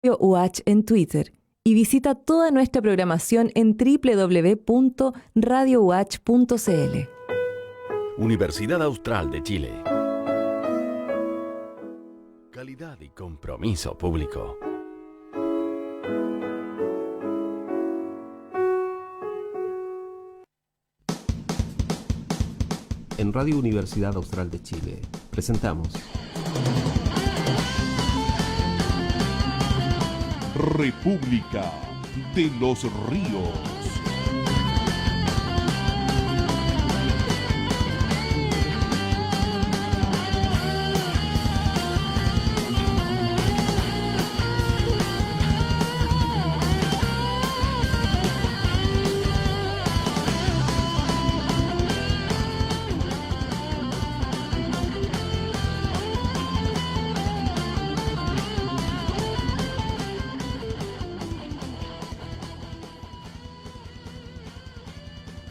UH en Twitter y visita toda nuestra programación en www.radiouh.cl. Universidad Austral de Chile. Calidad y compromiso público. En Radio Universidad Austral de Chile presentamos República de los Ríos.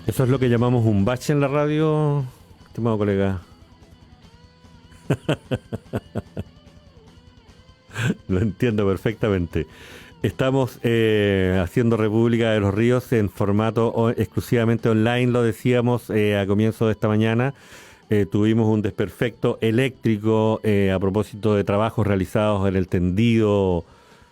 Eso es lo que llamamos un bache en la radio, estimado colega. Lo entiendo perfectamente. Estamos haciendo República de los Ríos en formato exclusivamente online, lo decíamos a comienzo de esta mañana. Tuvimos un desperfecto eléctrico a propósito de trabajos realizados en el tendido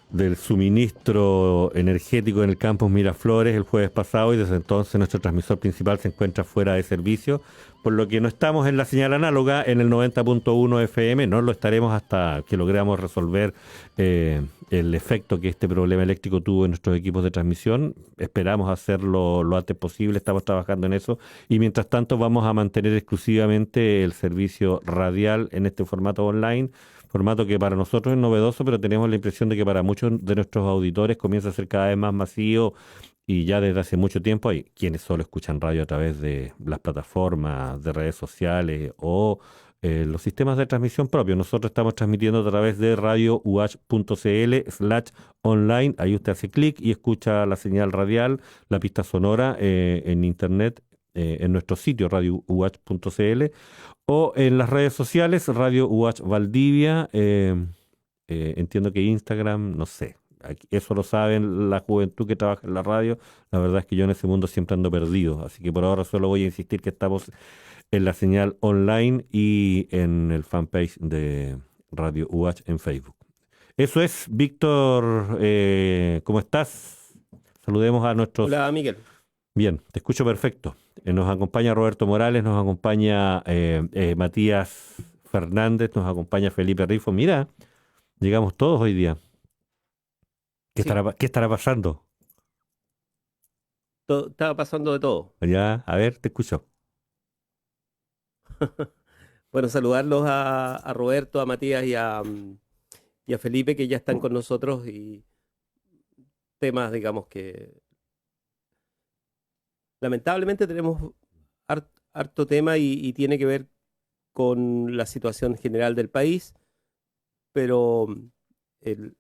del suministro energético en el campus Miraflores el jueves pasado, y desde entonces nuestro transmisor principal se encuentra fuera de servicio, por lo que no estamos en la señal análoga en el 90.1 FM, no lo estaremos hasta que logremos resolver el efecto que este problema eléctrico tuvo en nuestros equipos de transmisión. Esperamos hacerlo lo antes posible, estamos trabajando en eso, y mientras tanto vamos a mantener exclusivamente el servicio radial en este formato online, formato que para nosotros es novedoso, pero tenemos la impresión de que para muchos de nuestros auditores comienza a ser cada vez más masivo, y ya desde hace mucho tiempo hay quienes solo escuchan radio a través de las plataformas de redes sociales o los sistemas de transmisión propios. Nosotros estamos transmitiendo a través de radiouh.cl/online. Ahí usted hace clic y escucha la señal radial, la pista sonora en internet, en nuestro sitio radiouh.cl, o en las redes sociales, Radio UH Valdivia, entiendo que Instagram, no sé. Eso lo saben la juventud que trabaja en la radio. La verdad es que yo en ese mundo siempre ando perdido. Así que por ahora solo voy a insistir que estamos en la señal online y en el fanpage de Radio UH en Facebook. Eso es, Víctor, ¿cómo estás? Saludemos a nuestros... Hola, Miguel. Bien, te escucho perfecto. Nos acompaña Roberto Morales, nos acompaña Matías Fernández, nos acompaña Felipe Rifo. Mira, llegamos todos hoy día. ¿Qué Sí. qué estará pasando? Estaba pasando de todo. Ya, a ver, te escucho. Bueno, saludarlos a Roberto, a Matías y a Felipe, que ya están con nosotros, y temas, digamos, que lamentablemente tenemos harto tema y tiene que ver con la situación general del país, pero, el,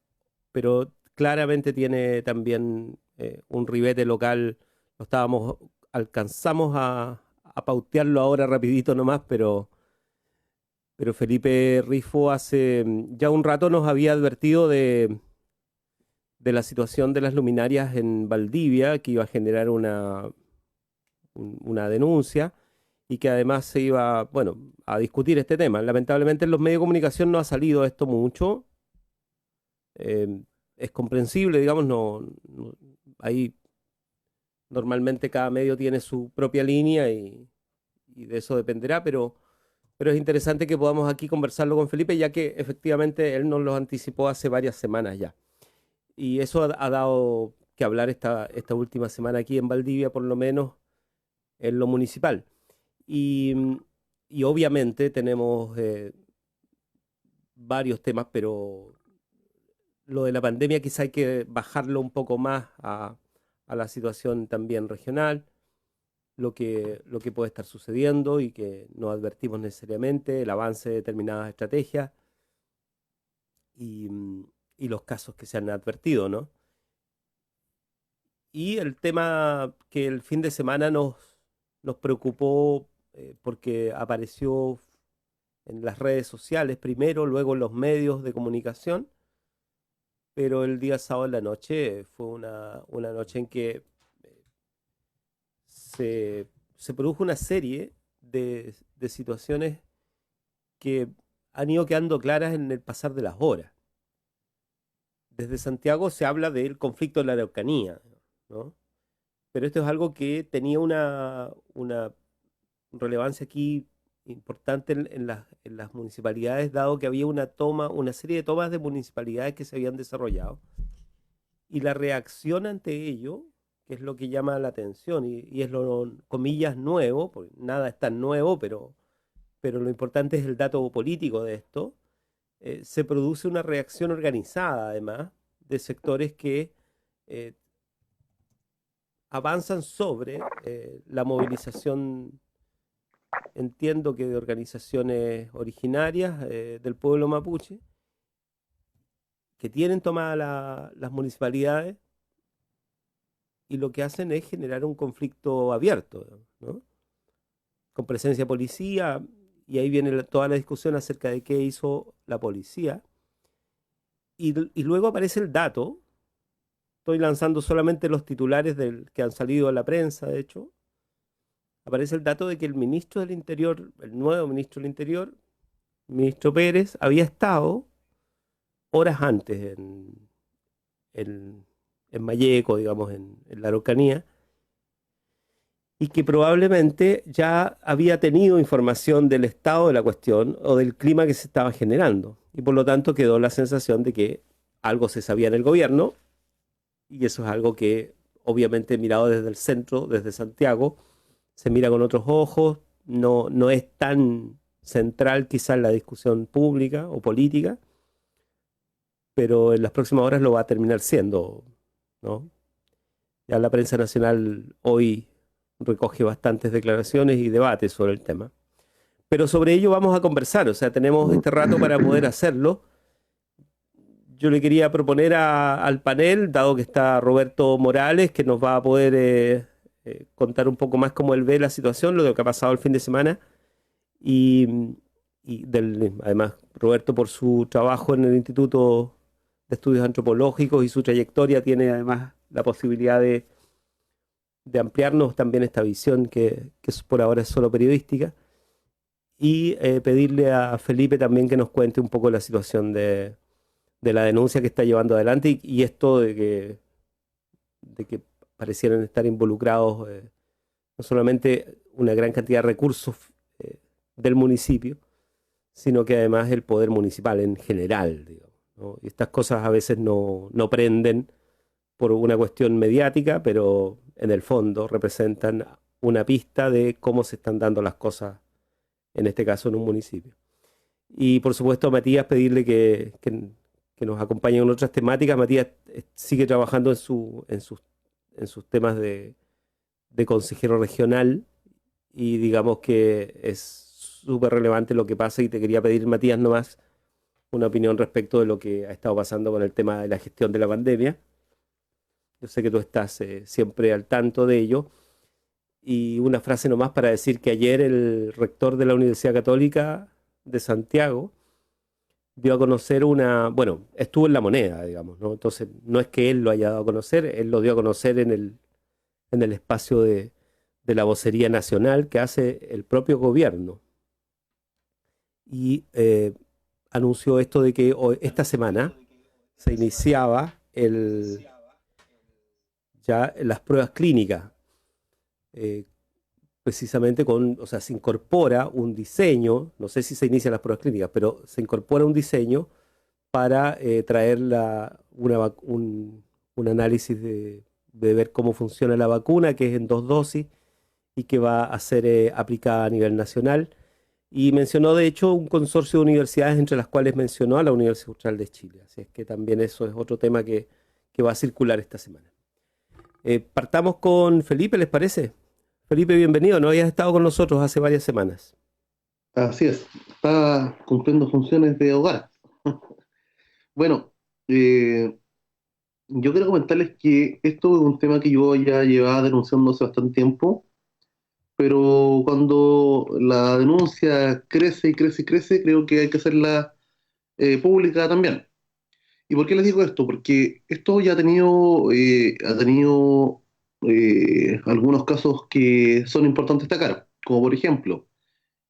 pero claramente tiene también un ribete local. Alcanzamos a pautearlo ahora rapidito nomás, pero Felipe Rifo hace ya un rato nos había advertido de la situación de las luminarias en Valdivia, que iba a generar una denuncia, y que además se iba, bueno, a discutir este tema. Lamentablemente en los medios de comunicación no ha salido esto mucho. Es comprensible, digamos, ahí normalmente cada medio tiene su propia línea y de eso dependerá, pero es interesante que podamos aquí conversarlo con Felipe, ya que efectivamente él nos lo anticipó hace varias semanas ya. Y eso ha dado que hablar esta última semana aquí en Valdivia, por lo menos en lo municipal. Y, y obviamente tenemos varios temas, pero lo de la pandemia quizá hay que bajarlo un poco más a la situación también regional, lo que puede estar sucediendo y que no advertimos necesariamente, el avance de determinadas estrategias y, y los casos que se han advertido, ¿no? Y el tema que el fin de semana nos preocupó porque apareció en las redes sociales primero, luego en los medios de comunicación, pero el día sábado en la noche fue una noche en que se produjo una serie de situaciones que han ido quedando claras en el pasar de las horas. Desde Santiago se habla del conflicto de la Araucanía, ¿no? Pero esto es algo que tenía una relevancia aquí importante en las municipalidades, dado que había una serie de tomas de municipalidades que se habían desarrollado. Y la reacción ante ello, que es lo que llama la atención, y es lo, comillas, nuevo, porque nada es tan nuevo, pero lo importante es el dato político de esto, se produce una reacción organizada, además, de sectores que avanzan sobre la movilización, entiendo que de organizaciones originarias del pueblo mapuche, que tienen tomadas las municipalidades, y lo que hacen es generar un conflicto abierto, ¿no? Con presencia de policía, y ahí viene toda la discusión acerca de qué hizo la policía. Y luego aparece el dato, estoy lanzando solamente los titulares que han salido a la prensa, de hecho, aparece el dato de que el ministro del Interior, el nuevo ministro del Interior, ministro Pérez, había estado horas antes en Malleco, digamos, en la Araucanía, y que probablemente ya había tenido información del estado de la cuestión o del clima que se estaba generando. Y por lo tanto quedó la sensación de que algo se sabía en el gobierno, y eso es algo que obviamente mirado desde el centro, desde Santiago, se mira con otros ojos, no es tan central quizá en la discusión pública o política, pero en las próximas horas lo va a terminar siendo, ¿no? Ya la prensa nacional hoy recoge bastantes declaraciones y debates sobre el tema. Pero sobre ello vamos a conversar, o sea, tenemos este rato para poder hacerlo. Yo le quería proponer al panel, dado que está Roberto Morales, que nos va a poder contar un poco más cómo él ve la situación, lo que ha pasado el fin de semana, además Roberto, por su trabajo en el Instituto de Estudios Antropológicos y su trayectoria, tiene además la posibilidad de ampliarnos también esta visión que por ahora es solo periodística, y pedirle a Felipe también que nos cuente un poco la situación de la denuncia que está llevando adelante, y esto de que parecieran estar involucrados no solamente una gran cantidad de recursos del municipio, sino que además el poder municipal en general, digamos, ¿no? Y estas cosas a veces no prenden por una cuestión mediática, pero en el fondo representan una pista de cómo se están dando las cosas, en este caso en un municipio. Y por supuesto a Matías pedirle que nos acompañe en otras temáticas. Matías sigue trabajando en sus temas de consejero regional, y digamos que es súper relevante lo que pasa, y te quería pedir, Matías, nomás una opinión respecto de lo que ha estado pasando con el tema de la gestión de la pandemia. Yo sé que tú estás siempre al tanto de ello. Y una frase nomás para decir que ayer el rector de la Universidad Católica de Santiago dio a conocer estuvo en La Moneda, digamos, ¿no? Entonces no es que él lo haya dado a conocer, él lo dio a conocer en el espacio de la vocería nacional que hace el propio gobierno. Y anunció esto de que esta semana se iniciaba ya las pruebas clínicas, precisamente se incorpora un diseño, no sé si se inician las pruebas clínicas, pero se incorpora un diseño para traer un análisis de ver cómo funciona la vacuna, que es en 2 dosis y que va a ser aplicada a nivel nacional. Y mencionó, de hecho, un consorcio de universidades, entre las cuales mencionó a la Universidad Austral de Chile. Así es que también eso es otro tema que va a circular esta semana. Partamos con Felipe, ¿les parece? Felipe, bienvenido. No habías estado con nosotros hace varias semanas. Así es, estaba cumpliendo funciones de hogar. Bueno, yo quiero comentarles que esto es un tema que yo ya llevaba denunciando hace bastante tiempo, pero cuando la denuncia crece y crece y crece, creo que hay que hacerla pública también. ¿Y por qué les digo esto? Porque esto ya ha tenido algunos casos que son importantes destacar, como por ejemplo,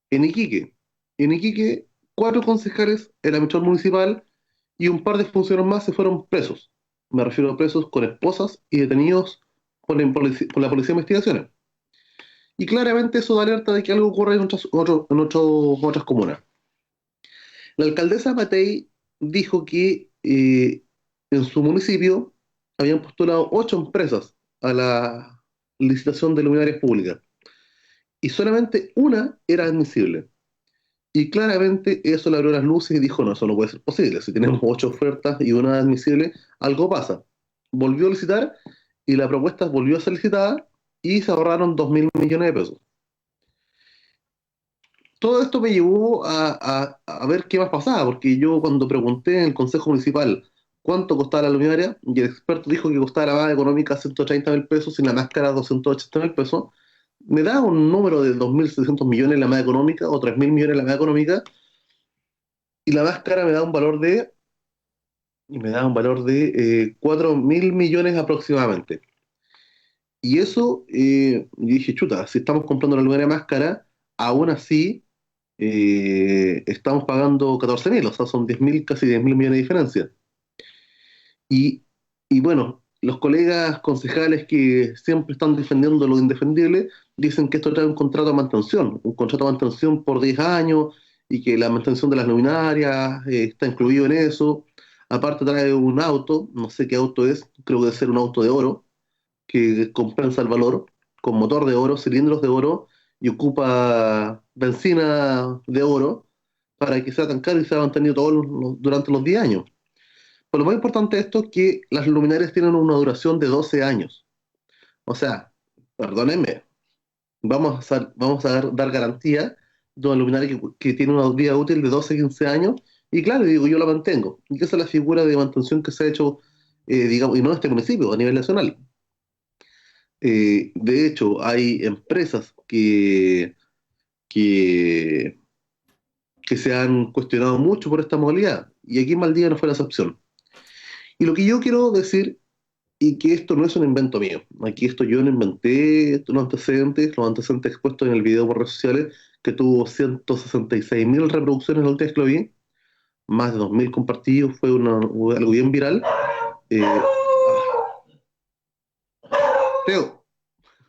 en Iquique. En Iquique, 4 concejales, el administrador municipal y un par de funcionarios más se fueron presos. Me refiero a presos con esposas y detenidos por la Policía de Investigaciones. Y claramente eso da alerta de que algo ocurre en otras comunas. La alcaldesa Matei dijo que en su municipio habían postulado 8 empresas a la licitación de luminarias públicas y solamente una era admisible. Y claramente eso le abrió las luces y dijo, no, eso no puede ser posible. Si tenemos 8 ofertas y una admisible, algo pasa. Volvió a licitar y la propuesta volvió a ser licitada y se ahorraron 2.000 millones de pesos. Todo esto me llevó a ver qué más pasaba, porque yo cuando pregunté en el Consejo Municipal cuánto costaba la luminaria, y el experto dijo que costaba la más económica 130.000 pesos y la más cara 280.000 pesos, me da un número de 2.700 millones la más económica o 3.000 millones la más económica, y la más cara me da un valor de 4.000 millones aproximadamente. Y eso, yo dije, chuta, si estamos comprando la luminaria más cara, aún así estamos pagando 14.000, o sea, son 10.000, casi 10.000 millones de diferencia. Y, y bueno, los colegas concejales que siempre están defendiendo lo indefendible dicen que esto trae un contrato de mantención por 10 años y que la mantención de las luminarias está incluido en eso. Aparte trae un auto, no sé qué auto es, creo que debe ser un auto de oro, que compensa el valor, con motor de oro, cilindros de oro y ocupa benzina de oro para que sea tan caro y sea mantenido durante los 10 años. Pero lo más importante de esto es que las luminarias tienen una duración de 12 años. O sea, perdónenme, vamos a dar garantía de una luminaria que tiene una vida útil de 12 15 años, y claro, digo, yo la mantengo. Y esa es la figura de mantención que se ha hecho, digamos, y no en este municipio, a nivel nacional. De hecho, hay empresas que, que se han cuestionado mucho por esta modalidad, y aquí en Valdivia no fue la excepción. Y lo que yo quiero decir, y que esto no es un invento mío, aquí esto yo no inventé los antecedentes expuestos en el video por redes sociales, que tuvo 166.000 reproducciones la última vez que lo vi, más de 2.000 compartidos, algo bien viral. Ah, Teo,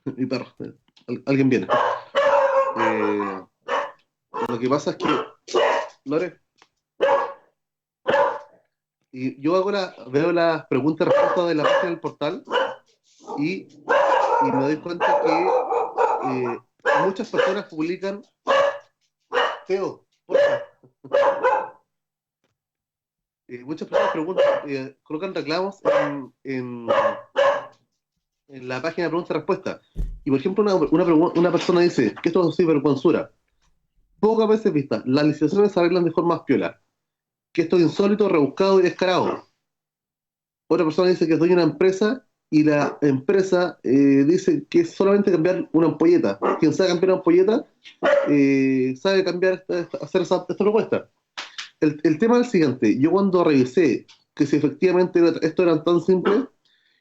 mi perro, alguien viene. Eh, lo que pasa es que, Lore, y yo veo las preguntas y respuestas de la página del portal y me doy cuenta que muchas personas publican, Teo, porfa. Muchas personas colocan reclamos en la página de preguntas y respuestas. Y por ejemplo, una persona dice que esto es sinvergüenzura. Pocas veces vistas, las licitaciones se arreglan de forma piola. Que esto es insólito, rebuscado y descarado. Otra persona dice que es dueña de una empresa y la empresa dice que es solamente cambiar una ampolleta. Quien sabe cambiar una ampolleta sabe hacer esta propuesta. El tema es el siguiente. Yo cuando revisé que si efectivamente esto era tan simple,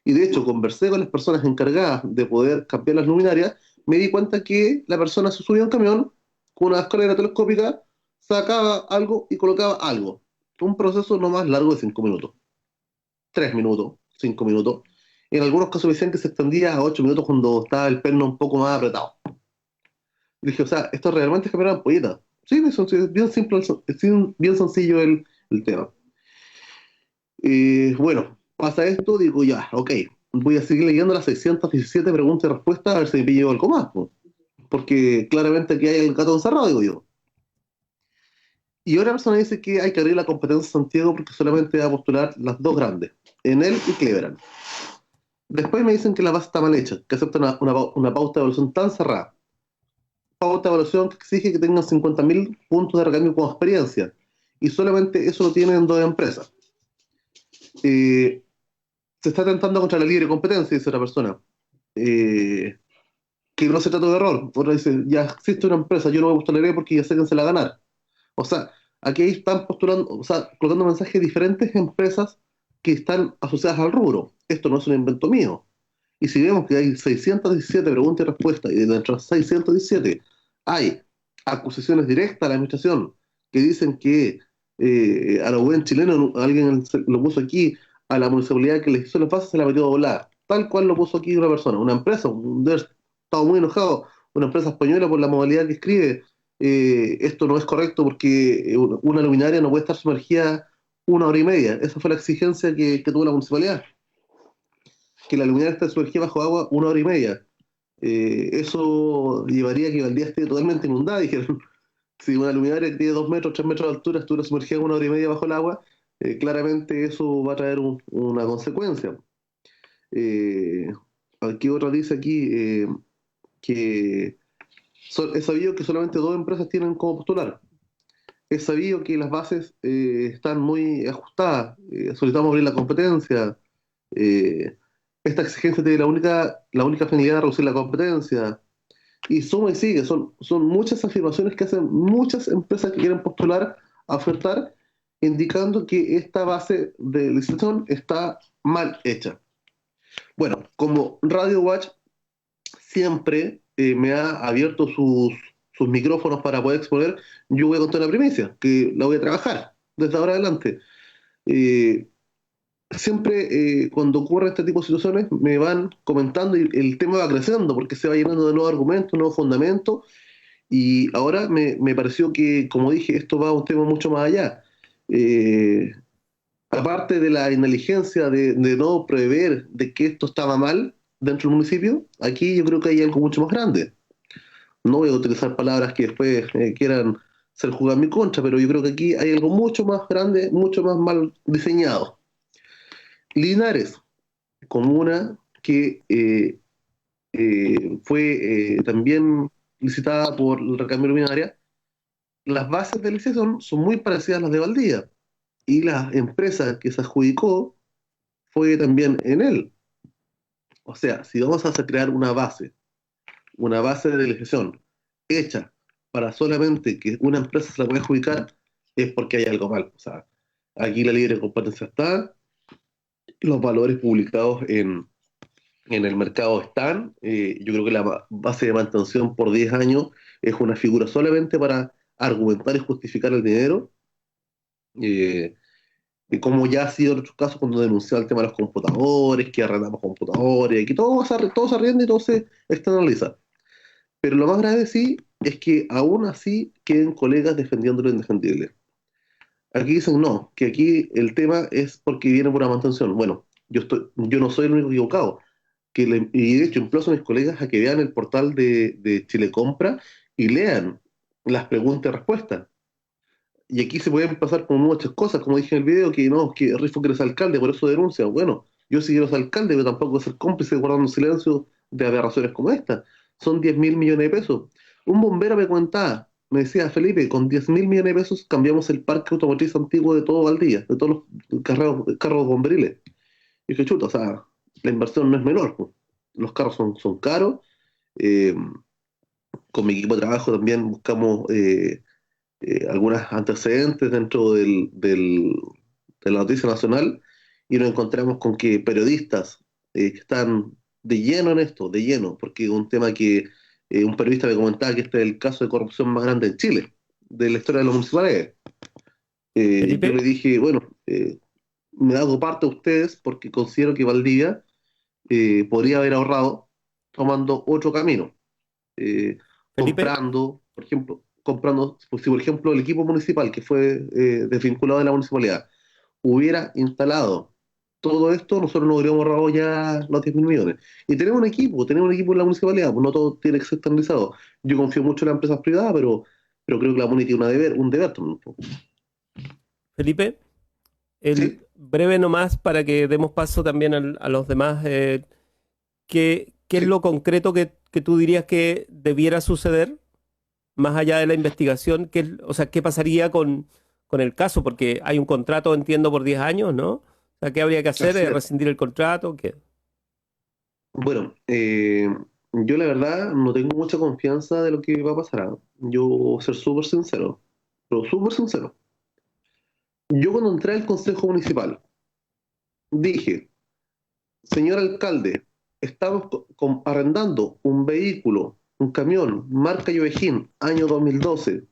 y de hecho conversé con las personas encargadas de poder cambiar las luminarias, me di cuenta que la persona se subía a un camión con una escalera telescópica, sacaba algo y colocaba algo. Un proceso no más largo de 5 minutos. 3 minutos, 5 minutos. En algunos casos me decían que se extendía a 8 minutos cuando estaba el perno un poco más apretado. Y dije, o sea, esto realmente es cambiar una ampolleta. Sí, es bien simple, es bien sencillo el tema. Bueno, pasa esto, digo ya, ok, voy a seguir leyendo las 617 preguntas y respuestas a ver si me pillo algo más, po. Porque claramente aquí hay el gato encerrado, digo yo. Y otra persona dice que hay que abrir la competencia en Santiago porque solamente va a postular las dos grandes, Enel y Cleveland. Después me dicen que la base está mal hecha, que aceptan una pauta de evaluación tan cerrada. Pauta de evaluación que exige que tengan 50.000 puntos de recambio como experiencia. Y solamente eso lo tienen 2 empresas. Se está atentando contra la libre competencia, dice otra persona. Que no se trata de error. Otra dice, ya existe una empresa, yo no voy a postular porque ya sé quién se la va a ganar. O sea, aquí están postulando, o sea, colocando mensajes diferentes empresas que están asociadas al rubro. Esto no es un invento mío. Y si vemos que hay 617 preguntas y respuestas, y dentro de las 617 hay acusaciones directas a la administración que dicen que a lo buen chileno, alguien lo puso aquí, a la municipalidad que les hizo las bases se la metió a volar, tal cual lo puso aquí una persona, una empresa, debe haber estado muy enojado, una empresa española por la modalidad que escribe, esto no es correcto porque una luminaria no puede estar sumergida 1 hora y media. Esa fue la exigencia que tuvo la municipalidad, que la luminaria esté sumergida bajo agua 1 hora y media. Eso llevaría a que Valdivia esté totalmente inundada, dijeron. Si una luminaria que tiene 2 metros, 3 metros de altura estuviera sumergida 1 hora y media bajo el agua, claramente eso va a traer una consecuencia. Eh, Aquí otra dice aquí que es sabido que solamente 2 empresas tienen como postular. Es sabido que las bases están muy ajustadas. Solicitamos abrir la competencia. Eh, Esta exigencia tiene la única finalidad de reducir la competencia. Y suma y sigue. Son muchas afirmaciones que hacen muchas empresas que quieren postular a ofertar, indicando que esta base de licitación está mal hecha. Bueno, como Radio Watch siempre me ha abierto sus micrófonos para poder exponer, yo voy a contar una primicia, que la voy a trabajar desde ahora adelante. Eh, Siempre cuando ocurre este tipo de situaciones me van comentando y el tema va creciendo porque se va llenando de nuevos argumentos, nuevos fundamentos, y ahora me pareció que, como dije, esto va a un tema mucho más allá. Eh, Aparte de la inteligencia de no prever de que esto estaba mal dentro del municipio, aquí yo creo que hay algo mucho más grande. No voy a utilizar palabras que después quieran ser jugadas en mi contra, pero yo creo que aquí hay algo mucho más grande, mucho más mal diseñado. Linares, comuna que fue también licitada por el recambio luminaria, las bases de licitación son muy parecidas a las de Valdivia, y la empresa que se adjudicó fue también en él. O sea, si vamos a crear una base de licitación hecha para solamente que una empresa se la pueda adjudicar, es porque hay algo mal. O sea, aquí la libre competencia está, los valores publicados en el mercado están. Yo creo que la base de mantención por 10 años es una figura solamente para argumentar y justificar el dinero. Eh, Como ya ha sido en otros casos cuando denunció el tema de los computadores, que arrendamos computadores, que todo se arrienda y todo se externaliza. Pero lo más grave sí es que aún así queden colegas defendiendo lo indefendible. Aquí dicen no, que aquí el tema es porque viene por la mantención. Bueno, yo no soy el único equivocado. Y de hecho, impulso a mis colegas a que vean el portal de Chile Compra y lean las preguntas y respuestas. Y aquí se pueden pasar con muchas cosas, como dije en el video, que no, que Rifo quiere ser alcalde, por eso denuncia. Bueno, yo sí quiero ser alcalde, pero tampoco voy a ser cómplice guardando silencio de aberraciones como esta. Son 10.000 millones de pesos. Un bombero me contaba, me decía, Felipe, con 10.000 millones de pesos cambiamos el parque automotriz antiguo de todo Valdivia, de todos los carros bomberiles. Y dije, chuta, o sea, la inversión no es menor, pues. Los carros son caros. eh, con mi equipo de trabajo también buscamos algunos antecedentes dentro de la noticia nacional, y nos encontramos con que periodistas que están de lleno en esto, de lleno, porque es un tema que un periodista me comentaba que este es el caso de corrupción más grande en Chile, de la historia de los municipales. Felipe, Yo le dije, bueno, me hago parte de ustedes porque considero que Valdivia podría haber ahorrado tomando otro camino, eh, Felipe, comprando, pues, si por ejemplo el equipo municipal que fue desvinculado de la municipalidad hubiera instalado todo esto, nosotros nos habríamos ahorrado ya los 10.000 millones. Y tenemos un equipo en la municipalidad, pues no todo tiene que ser externalizado. Yo confío mucho en las empresas privadas, pero creo que la MUNI tiene un deber también, pues. Felipe, Sí. breve nomás para que demos paso también a los demás. ¿Qué es Sí. lo concreto que tú dirías que debiera suceder más allá de la investigación? O sea, ¿qué pasaría con el caso? Porque hay un contrato, entiendo, por 10 años, ¿no? O sea, ¿qué habría que hacer? Así es. ¿Rescindir el contrato? ¿Qué? Bueno, yo la verdad no tengo mucha confianza de lo que va a pasar. Yo voy a ser súper sincero, pero súper sincero. Yo cuando entré al Consejo Municipal, dije, señor alcalde, estamos arrendando un vehículo, un camión, marca Yovejín, año 2012,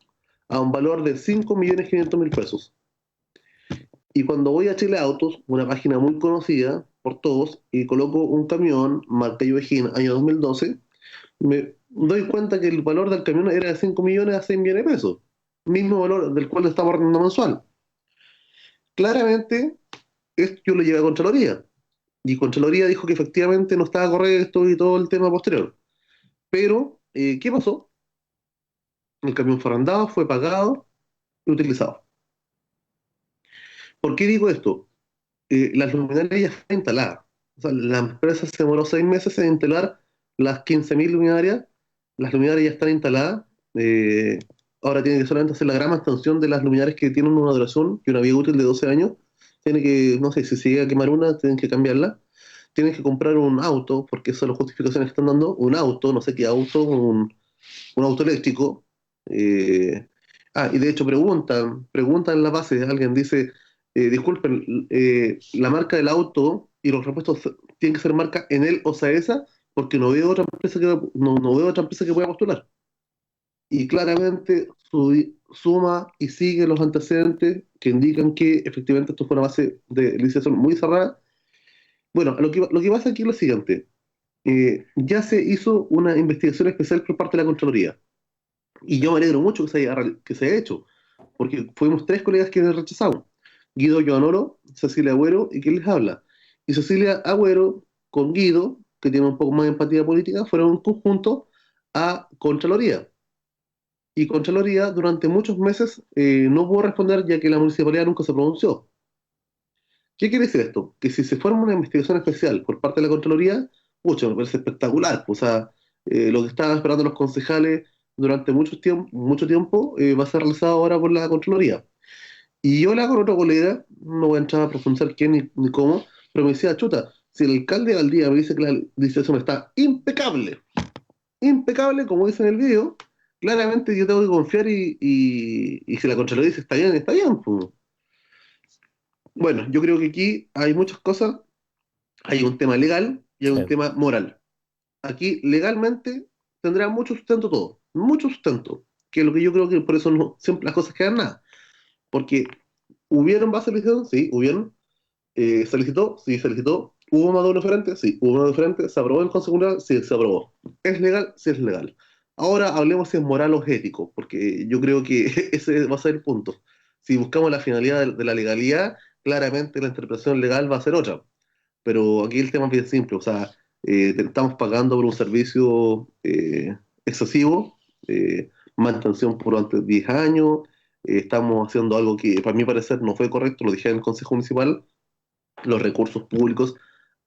a un valor de 5.500.000 pesos. Y cuando voy a Chile Autos, una página muy conocida por todos, y coloco un camión, marca Yovejín, año 2012, me doy cuenta que el valor del camión era de 5 millones a 6 millones de pesos, mismo valor del cual estamos arrendando mensual. Claramente, esto yo lo llevé a Contraloría, y Contraloría dijo que efectivamente no estaba correcto y todo el tema posterior. Pero, ¿qué pasó? El camión fue arrendado, fue pagado y utilizado. ¿Por qué digo esto? Las luminarias ya están instaladas. O sea, la empresa se demoró 6 meses en instalar las 15.000 luminarias. Las luminarias ya están instaladas. eh, Ahora tiene que solamente hacer la gran extensión de las luminarias que tienen una duración y una vida útil de 12 años. Tiene que, no sé, si se llega a quemar una, tienen que cambiarla. Tienen que comprar un auto, porque eso es la justificación que están dando. Un auto, no sé qué auto, un auto eléctrico. eh, y de hecho preguntan en la base, alguien dice, disculpen, la marca del auto y los repuestos tienen que ser marca Enel o Saesa, porque no veo otra empresa no veo otra empresa que pueda postular. Y claramente suma y sigue los antecedentes que indican que efectivamente esto fue una base de licitación muy cerrada. Bueno, lo que pasa aquí es lo siguiente. Ya se hizo una investigación especial por parte de la Contraloría. Y yo me alegro mucho que se haya hecho, porque fuimos 3 colegas quienes rechazamos. Guido Joanoro, Cecilia Agüero y quien les habla. Y Cecilia Agüero con Guido, que tiene un poco más de empatía política, fueron en conjunto a Contraloría. Y Contraloría durante muchos meses no pudo responder ya que la municipalidad nunca se pronunció. ¿Qué quiere decir esto? Que si se forma una investigación especial por parte de la Contraloría, mucho, me parece espectacular. O sea, lo que estaban esperando los concejales durante mucho tiempo va a ser realizado ahora por la Contraloría. Y yo hablaba con otro colega, no voy a entrar a profundizar quién ni cómo, pero me decía, chuta, si el alcalde de Valdivia me dice que la licitación está impecable, impecable, como dice en el video, claramente yo tengo que confiar y si la Contraloría dice está bien, pues. Bueno, yo creo que aquí hay muchas cosas. Hay un tema legal y hay un Sí. tema moral. Aquí legalmente tendrá mucho sustento todo, mucho sustento, que es lo que yo creo que por eso no, siempre las cosas quedan nada, porque hubieron bases de licitación, sí, hubieron, se licitó, sí, se licitó, hubo más de uno diferente, sí, hubo uno diferente, se aprobó en Consejo General, sí, se aprobó. ¿Es legal? Sí, es legal. Ahora hablemos si es moral o ético, porque yo creo que ese va a ser el punto. Si buscamos la finalidad de la legalidad, claramente la interpretación legal va a ser otra. Pero aquí el tema es bien simple, o sea, estamos pagando por un servicio excesivo, mantención por durante 10 años, estamos haciendo algo que, para mi parecer, no fue correcto, lo dije en el Consejo Municipal, los recursos públicos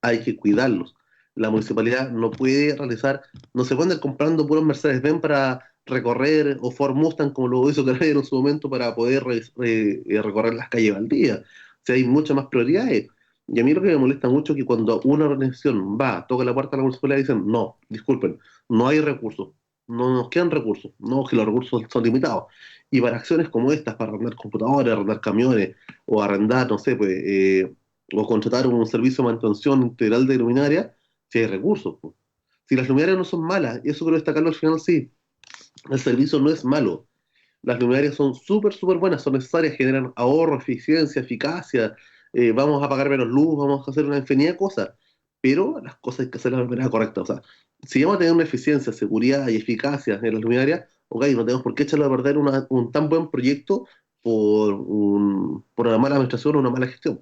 hay que cuidarlos. La municipalidad no puede realizar, no se puede andar comprando puros Mercedes-Benz para recorrer, o Ford Mustang, como lo hizo Carrera en su momento, para poder recorrer las calles Valdivia. O sea, hay muchas más prioridades. Y a mí lo que me molesta mucho es que cuando una organización va, toca la puerta de la municipalidad y dicen, no, disculpen, no hay recursos, no nos quedan recursos, no, que los recursos son limitados. Y para acciones como estas, para arrendar computadores, arrendar camiones, o arrendar, no sé, pues, o contratar un servicio de mantención integral de luminaria, si hay recursos, pues. Si las luminarias no son malas, y eso quiero destacarlo al final, sí, el servicio no es malo. Las luminarias son súper, súper buenas, son necesarias, generan ahorro, eficiencia, eficacia, vamos a pagar menos luz, vamos a hacer una infinidad de cosas, pero las cosas hay que hacerlas de manera correcta. O sea, si vamos a tener una eficiencia, seguridad y eficacia en las luminarias, ok, no tenemos por qué echarle a perder un tan buen proyecto por una mala administración o una mala gestión.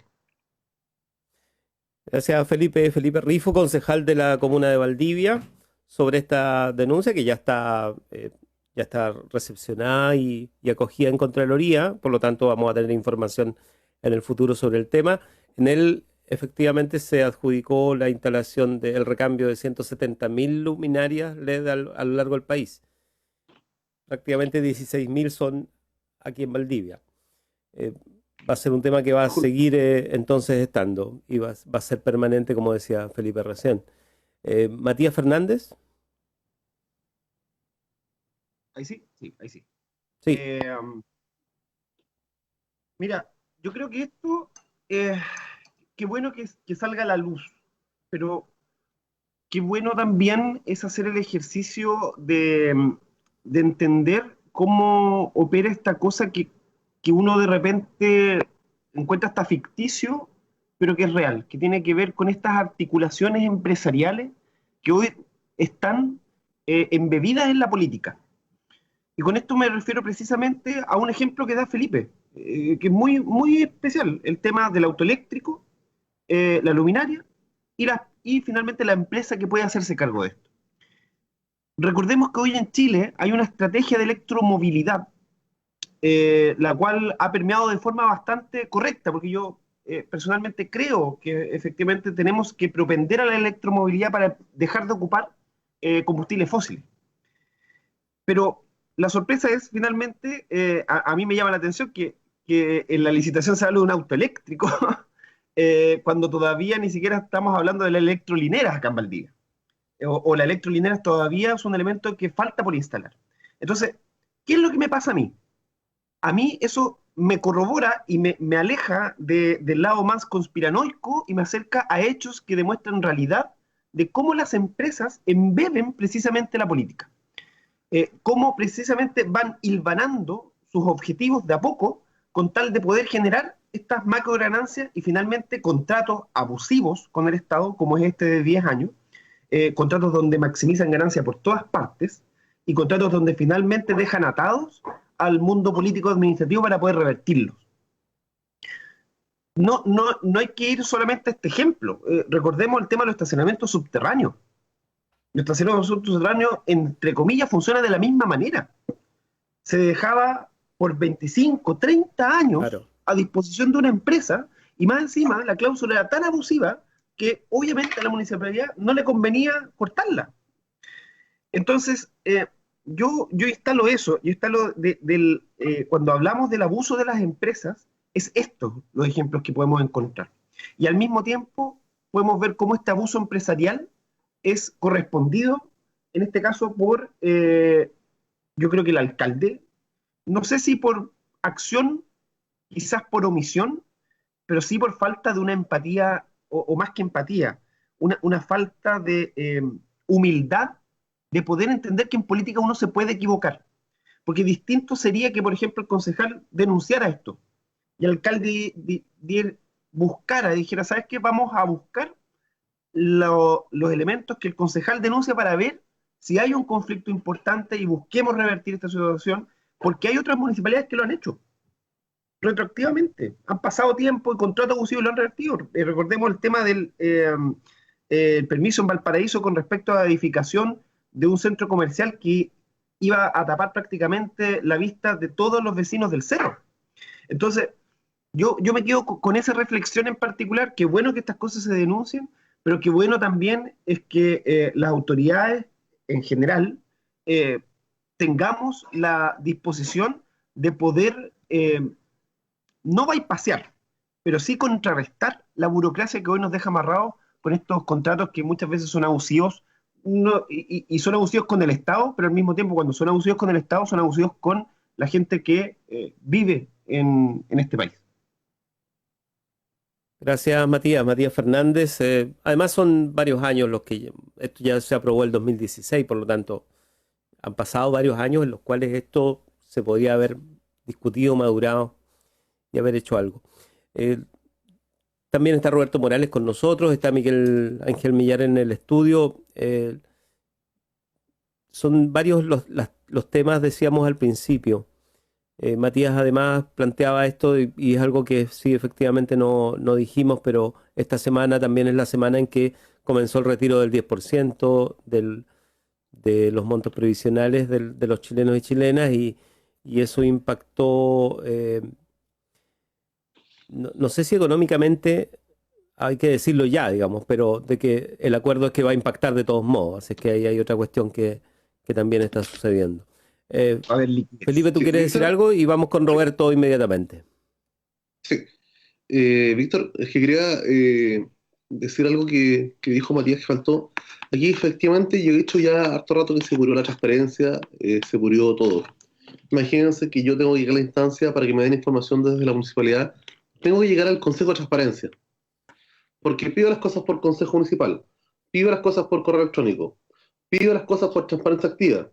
Gracias, Felipe. Felipe Rifo, concejal de la comuna de Valdivia, sobre esta denuncia que ya está recepcionada y acogida en Contraloría. Por lo tanto, vamos a tener información en el futuro sobre el tema. En él, efectivamente, se adjudicó la instalación del recambio de 170.000 luminarias LED a lo largo del país. Prácticamente 16.000 son aquí en Valdivia. Va a ser un tema que va a seguir entonces estando y va a ser permanente, como decía Felipe recién. Matías Fernández, Ahí sí, sí, ahí sí. sí, Mira, yo creo que esto, eh, qué bueno que salga a la luz, pero qué bueno también es hacer el ejercicio de entender cómo opera esta cosa que uno de repente encuentra hasta ficticio, pero que es real, que tiene que ver con estas articulaciones empresariales que hoy están embebidas en la política. Y con esto me refiero precisamente a un ejemplo que da Felipe, que es muy, muy especial, el tema del autoeléctrico, la luminaria y finalmente la empresa que puede hacerse cargo de esto. Recordemos que hoy en Chile hay una estrategia de electromovilidad, la cual ha permeado de forma bastante correcta, porque yo personalmente creo que efectivamente tenemos que propender a la electromovilidad para dejar de ocupar combustibles fósiles. Pero la sorpresa es finalmente, a mí me llama la atención que en la licitación se habla de un auto eléctrico, cuando todavía ni siquiera estamos hablando de las electrolineras acá en Valdivia. O las electrolineras todavía es un elemento que falta por instalar. Entonces, ¿qué es lo que me pasa a mí? A mí eso me corrobora y me aleja del lado más conspiranoico y me acerca a hechos que demuestran realidad de cómo las empresas embeben precisamente la política. Cómo precisamente van hilvanando sus objetivos de a poco con tal de poder generar estas macro ganancias y finalmente contratos abusivos con el Estado, como es este de 10 años, contratos donde maximizan ganancias por todas partes y contratos donde finalmente dejan atados al mundo político administrativo para poder revertirlos. No hay que ir solamente a este ejemplo. Recordemos el tema de los estacionamientos subterráneos. Los estacionamientos subterráneos, entre comillas, funciona de la misma manera. Se dejaba por 25, 30 años Claro. a disposición de una empresa y más encima la cláusula era tan abusiva que obviamente a la municipalidad no le convenía cortarla. Entonces, yo instalo eso, cuando hablamos del abuso de las empresas, es estos los ejemplos que podemos encontrar. Y al mismo tiempo podemos ver cómo este abuso empresarial es correspondido, en este caso por, yo creo que el alcalde, no sé si por acción, quizás por omisión, pero sí por falta de una empatía, o más que empatía, una falta de humildad de poder entender que en política uno se puede equivocar. Porque distinto sería que, por ejemplo, el concejal denunciara esto y el alcalde dijera, ¿sabes qué? Vamos a buscar los elementos que el concejal denuncia para ver si hay un conflicto importante y busquemos revertir esta situación, porque hay otras municipalidades que lo han hecho retroactivamente. Han pasado tiempo y contratos abusivos lo han revertido. Recordemos el tema del el permiso en Valparaíso con respecto a la edificación de un centro comercial que iba a tapar prácticamente la vista de todos los vecinos del cerro. Entonces, yo me quedo con esa reflexión en particular, que bueno que estas cosas se denuncien, pero que bueno también es que las autoridades en general tengamos la disposición de poder no bypassear, pero sí contrarrestar la burocracia que hoy nos deja amarrados con estos contratos que muchas veces son abusivos, y son abusivos con el Estado, pero al mismo tiempo cuando son abusivos con el Estado, son abusivos con la gente que vive en este país. Gracias, Matías. Matías Fernández. Además son varios años los que esto ya se aprobó el 2016, por lo tanto han pasado varios años en los cuales esto se podría haber discutido, madurado y haber hecho algo. También está Roberto Morales con nosotros, está Miguel Ángel Millar en el estudio. Son varios los temas, decíamos al principio. Matías además planteaba esto y es algo que sí, efectivamente no dijimos, pero esta semana también es la semana en que comenzó el retiro del 10% de los montos previsionales de los chilenos y chilenas y eso impactó, no sé si económicamente, hay que decirlo ya, digamos, pero de que el acuerdo es que va a impactar de todos modos, así que ahí hay otra cuestión que también está sucediendo. A ver, Felipe, ¿tú Sí, quieres decir Víctor. algo? Y vamos con Roberto inmediatamente. Sí. Víctor, es que quería decir algo que dijo Matías que faltó. Aquí efectivamente yo he dicho ya harto rato que se murió la transparencia, se murió todo. Imagínense que yo tengo que llegar a la instancia para que me den información desde la municipalidad, tengo que llegar al Consejo de Transparencia. Porque pido las cosas por consejo municipal, pido las cosas por correo electrónico, pido las cosas por transparencia activa.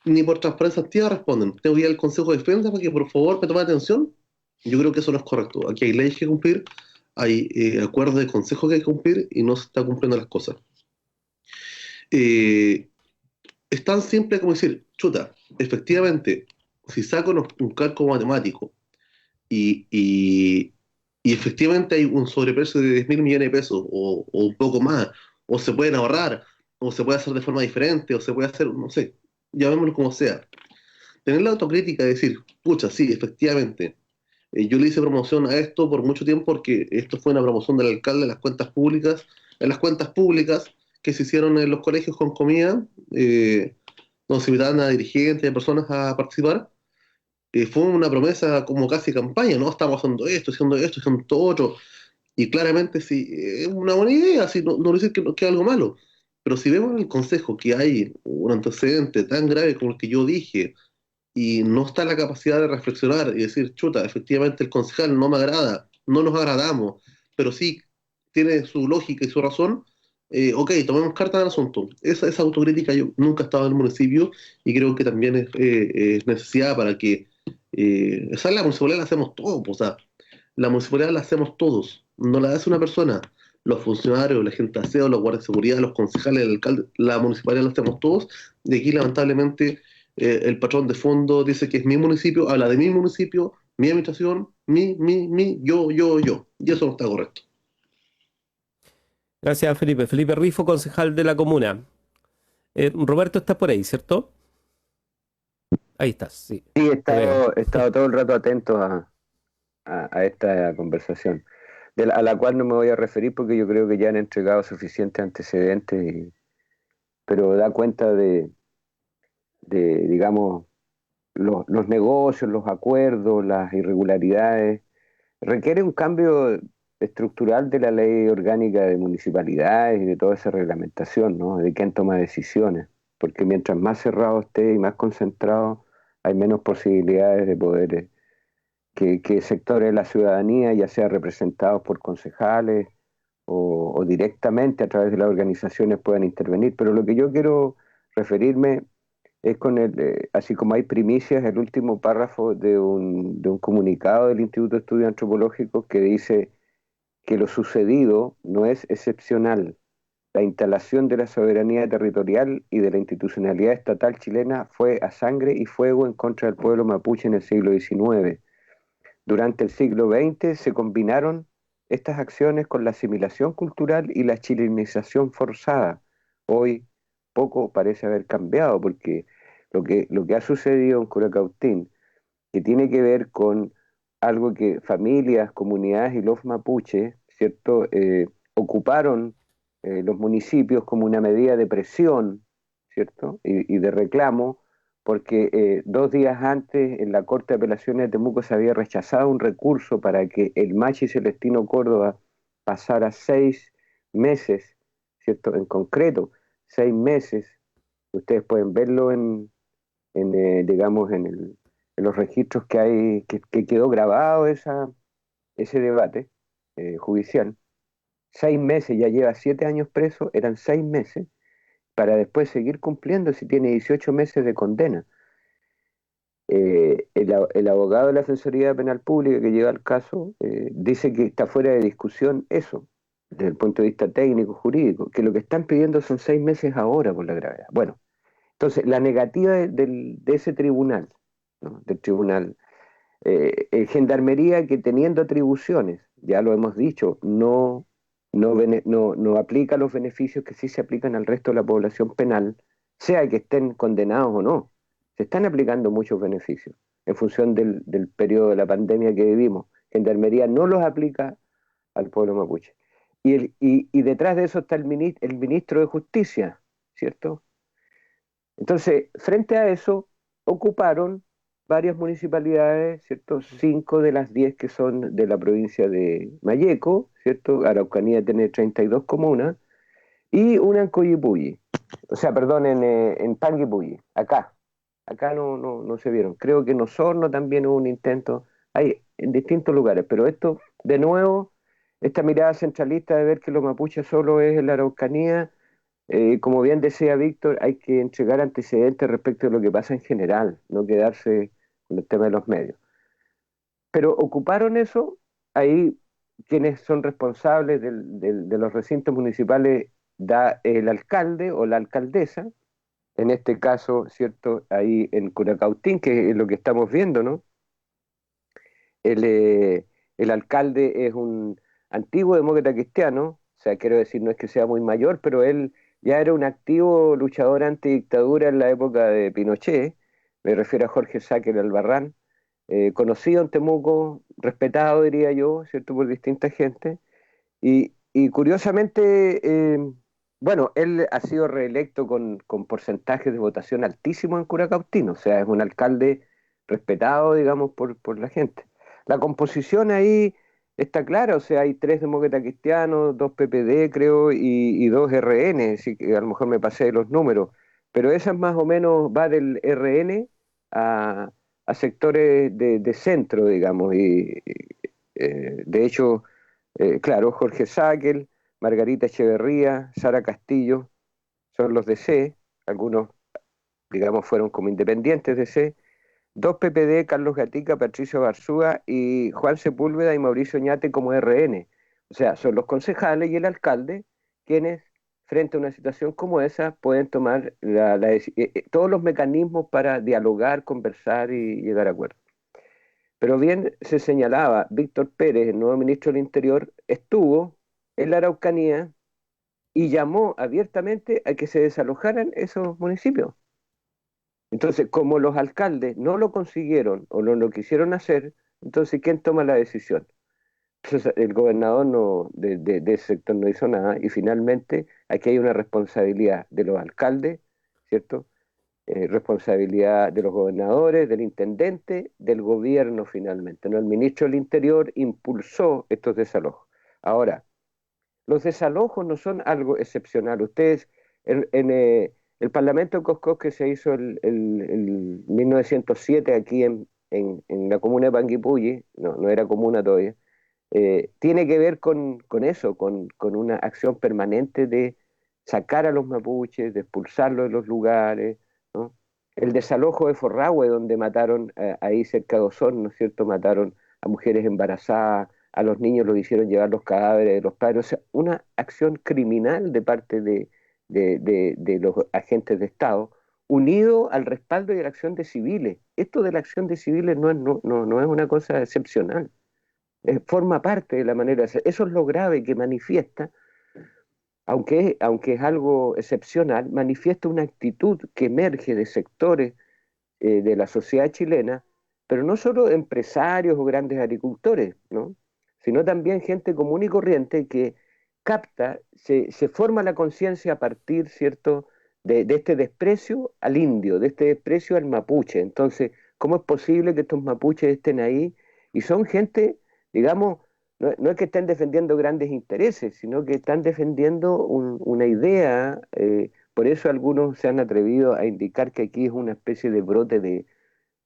Ni por transparencia activa responden. Tengo que ir al Consejo de Defensa para que por favor me tome atención. Yo creo que eso no es correcto. Aquí hay leyes que cumplir, hay acuerdos de consejo que hay que cumplir y no se está cumpliendo las cosas. Eh, es tan simple como decir, chuta, efectivamente, si saco un cálculo matemático y, y, y efectivamente hay un sobreprecio de 10.000 millones de pesos o un poco más, o se pueden ahorrar, o se puede hacer de forma diferente, o se puede hacer, no sé, llamémoslo como sea. Tener la autocrítica de decir, pucha, sí, efectivamente, yo le hice promoción a esto por mucho tiempo porque esto fue una promoción del alcalde en las cuentas públicas que se hicieron en los colegios con comida, donde se invitaban a dirigentes y a personas a participar. Fue una promesa como casi campaña, ¿no? Estamos haciendo esto, haciendo todo otro. Y claramente sí, es una buena idea, sí, no, no decir que es algo malo. Pero si vemos en el Consejo que hay un antecedente tan grave como el que yo dije, y no está la capacidad de reflexionar y decir, chuta, efectivamente el concejal no me agrada, no nos agradamos, pero sí tiene su lógica y su razón, ok, tomemos carta del asunto. Esa autocrítica yo nunca he estado en el municipio y creo que también es necesidad para que, esa la municipalidad la hacemos todos, o sea, la municipalidad la hacemos todos, no la hace una persona. Los funcionarios, la gente de aseo, los guardias de seguridad, los concejales, el alcalde, la municipalidad la hacemos todos. Y aquí, lamentablemente, el patrón de fondo dice que es mi municipio, habla de mi municipio, mi administración, yo. Y eso no está correcto. Gracias, Felipe. Felipe Rifo, concejal de la comuna. Roberto, estás por ahí, ¿cierto? Ahí estás, sí. Sí, Te veo. he estado todo el rato atento a esta conversación, a la cual no me voy a referir porque yo creo que ya han entregado suficientes antecedentes, pero da cuenta digamos, los negocios, los acuerdos, las irregularidades. Requiere un cambio estructural de la ley orgánica de municipalidades y de toda esa reglamentación, ¿no? De quién toma decisiones, porque mientras más cerrado esté y más concentrado, hay menos posibilidades de poder que sectores de la ciudadanía, ya sea representados por concejales o directamente a través de las organizaciones, puedan intervenir. Pero lo que yo quiero referirme es así como hay primicias, el último párrafo de un comunicado del Instituto de Estudios Antropológicos que dice que lo sucedido no es excepcional. La instalación de la soberanía territorial y de la institucionalidad estatal chilena fue a sangre y fuego en contra del pueblo mapuche en el siglo XIX. Durante el siglo XX se combinaron estas acciones con la asimilación cultural y la chilenización forzada. Hoy poco parece haber cambiado porque lo que ha sucedido en Curacautín, que tiene que ver con algo que familias, comunidades y los mapuches, ¿cierto? Ocuparon los municipios como una medida de presión, ¿cierto? Y de reclamo, porque 2 días antes en la Corte de Apelaciones de Temuco se había rechazado un recurso para que el Machi Celestino Córdoba pasara 6 meses, ¿cierto? En concreto, 6 meses. Ustedes pueden verlo digamos, en los registros que hay, que quedó grabado ese debate judicial. 6 meses, ya lleva 7 años preso, eran 6 meses, para después seguir cumpliendo si tiene 18 meses de condena. El abogado de la Defensoría Penal Pública que lleva el caso dice que está fuera de discusión eso, desde el punto de vista técnico, jurídico, que lo que están pidiendo son 6 meses ahora por la gravedad. Bueno, entonces la negativa de ese tribunal, ¿no? Del tribunal, Gendarmería que teniendo atribuciones, ya lo hemos dicho, no aplica los beneficios que sí se aplican al resto de la población penal, sea que estén condenados o no. Se están aplicando muchos beneficios en función del periodo de la pandemia que vivimos. Gendarmería no los aplica al pueblo mapuche. Y detrás de eso está el ministro de Justicia, ¿cierto? Entonces, frente a eso, ocuparon varias municipalidades, ¿cierto? 5 de las 10 que son de la provincia de Malleco, ¿cierto? Araucanía tiene 32 comunas, y una en Coyipulli, o sea, perdón, en Panguipulli, acá no se vieron. Creo que en Osorno también hubo un intento, hay en distintos lugares, pero esto, de nuevo, esta mirada centralista de ver que los mapuches solo es en la Araucanía, como bien decía Víctor, hay que entregar antecedentes respecto de lo que pasa en general, no quedarse con el tema de los medios. Pero ocuparon eso, ahí quienes son responsables de los recintos municipales da el alcalde o la alcaldesa, en este caso, ¿cierto? Ahí en Curacautín, que es lo que estamos viendo, ¿no? El alcalde es un antiguo demócrata cristiano, o sea, quiero decir, no es que sea muy mayor, pero él ya era un activo luchador antidictadura en la época de Pinochet, me refiero a Jorge Sáquer Albarrán, conocido en Temuco, respetado, diría yo, ¿cierto?, por distinta gente, y curiosamente, bueno, él ha sido reelecto con porcentajes de votación altísimos en Curacautín, o sea, es un alcalde respetado, digamos, por la gente. La composición ahí está clara, o sea, hay 3 demócratas cristianos, 2 PPD, creo, y 2 RN, así que a lo mejor me pasé de los números, pero esa más o menos va del RN a sectores de centro, digamos, de hecho, claro, Jorge Sáquel, Margarita Echeverría, Sara Castillo, son los de C, algunos, digamos, fueron como independientes de C, 2 PPD, Carlos Gatica, Patricio Garzúa y Juan Sepúlveda y Mauricio Ñate como RN. O sea, son los concejales y el alcalde quienes, frente a una situación como esa, pueden tomar todos los mecanismos para dialogar, conversar y llegar a acuerdos. Pero bien se señalaba, Víctor Pérez, el nuevo ministro del Interior, estuvo en la Araucanía y llamó abiertamente a que se desalojaran esos municipios. Entonces, como los alcaldes no lo consiguieron o no lo quisieron hacer, entonces, ¿quién toma la decisión? Entonces, el gobernador de ese sector no hizo nada y finalmente aquí hay una responsabilidad de los alcaldes, ¿cierto? Responsabilidad de los gobernadores, del intendente, del gobierno finalmente, ¿no? El ministro del Interior impulsó estos desalojos. Ahora, los desalojos no son algo excepcional. Ustedes, el Parlamento de Cosco que se hizo el 1907 aquí en la comuna de Panguipulli, no era comuna todavía, tiene que ver con eso, con una acción permanente de sacar a los mapuches, de expulsarlos de los lugares, ¿no? El desalojo de Forrahue, donde mataron ahí cerca de Osorno, ¿no es cierto? Mataron a mujeres embarazadas, a los niños los hicieron llevar los cadáveres de los padres, o sea, una acción criminal de parte de los agentes de Estado, unido al respaldo y a la acción de civiles. Esto de la acción de civiles no es una cosa excepcional, forma parte de la manera de hacer. Eso es lo grave que manifiesta, aunque es algo excepcional, manifiesta una actitud que emerge de sectores de la sociedad chilena, pero no solo empresarios o grandes agricultores, ¿no?, sino también gente común y corriente que capta, se forma la conciencia a partir, ¿cierto?, de este desprecio al indio, de este desprecio al mapuche. Entonces, ¿cómo es posible que estos mapuches estén ahí? Y son gente, digamos, no es que estén defendiendo grandes intereses, sino que están defendiendo una idea. Por eso algunos se han atrevido a indicar que aquí es una especie de brote de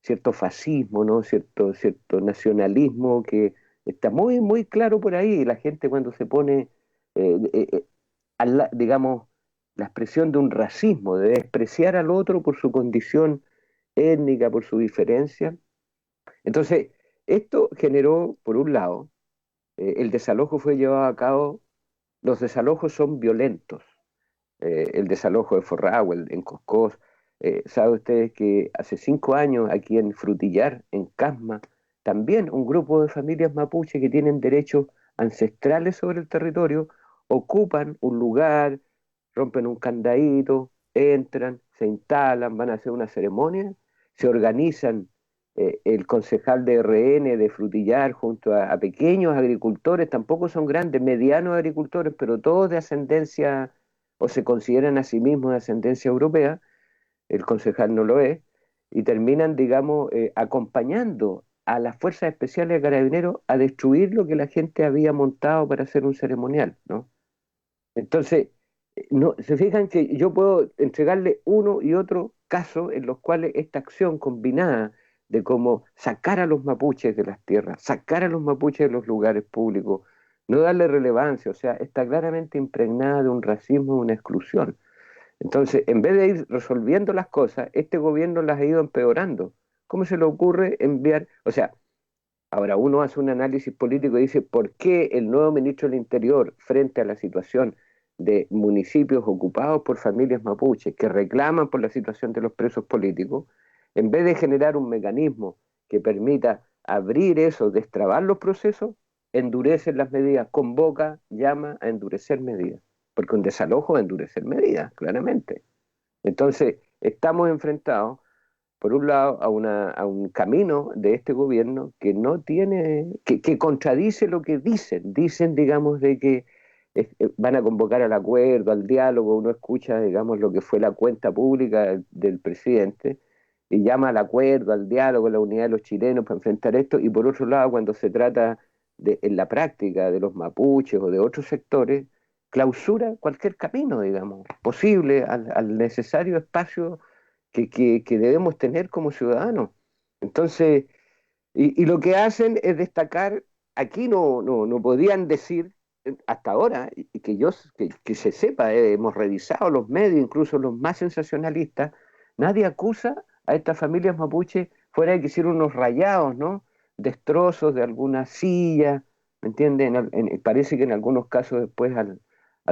cierto fascismo, ¿no? Cierto nacionalismo que está muy, muy claro por ahí. La gente cuando se pone, digamos, la expresión de un racismo, de despreciar al otro por su condición étnica, por su diferencia. Entonces, esto generó, por un lado, el desalojo fue llevado a cabo, los desalojos son violentos. El desalojo de Forrahue, en Coscós, sabe ustedes que hace 5 años aquí en Frutillar, en Casma, también un grupo de familias mapuche que tienen derechos ancestrales sobre el territorio, ocupan un lugar, rompen un candadito, entran, se instalan, van a hacer una ceremonia, se organizan el concejal de RN de Frutillar junto a pequeños agricultores, tampoco son grandes, medianos agricultores, pero todos de ascendencia, o se consideran a sí mismos de ascendencia europea, el concejal no lo es, y terminan, digamos, acompañando a las fuerzas especiales de carabineros a destruir lo que la gente había montado para hacer un ceremonial, ¿no? Entonces, no, se fijan que yo puedo entregarle uno y otro caso en los cuales esta acción combinada de cómo sacar a los mapuches de las tierras, sacar a los mapuches de los lugares públicos, no darle relevancia, o sea, está claramente impregnada de un racismo, una exclusión. Entonces, en vez de ir resolviendo las cosas, este gobierno las ha ido empeorando. ¿Cómo se le ocurre enviar? O sea, ahora uno hace un análisis político y dice, ¿por qué el nuevo ministro del Interior, frente a la situación de municipios ocupados por familias mapuches que reclaman por la situación de los presos políticos, en vez de generar un mecanismo que permita abrir eso, destrabar los procesos, endurece las medidas, convoca, llama a endurecer medidas? Porque un desalojo es endurecer medidas, claramente. Entonces, estamos enfrentados, por un lado, a un camino de este gobierno que no tiene, que contradice lo que dicen. Dicen, digamos, de que van a convocar al acuerdo, al diálogo. Uno escucha, digamos, lo que fue la cuenta pública del presidente y llama al acuerdo, al diálogo, a la unidad de los chilenos para enfrentar esto. Y por otro lado, cuando se trata en la práctica de los mapuches o de otros sectores, clausura cualquier camino, digamos, posible al necesario espacio que debemos tener como ciudadanos. Entonces, y lo que hacen es destacar, aquí no podían decir hasta ahora, y que se sepa, hemos revisado los medios, incluso los más sensacionalistas, nadie acusa a estas familias mapuches fuera de que hicieron unos rayados, ¿no? Destrozos de alguna silla, ¿me entienden? Parece que en algunos casos después al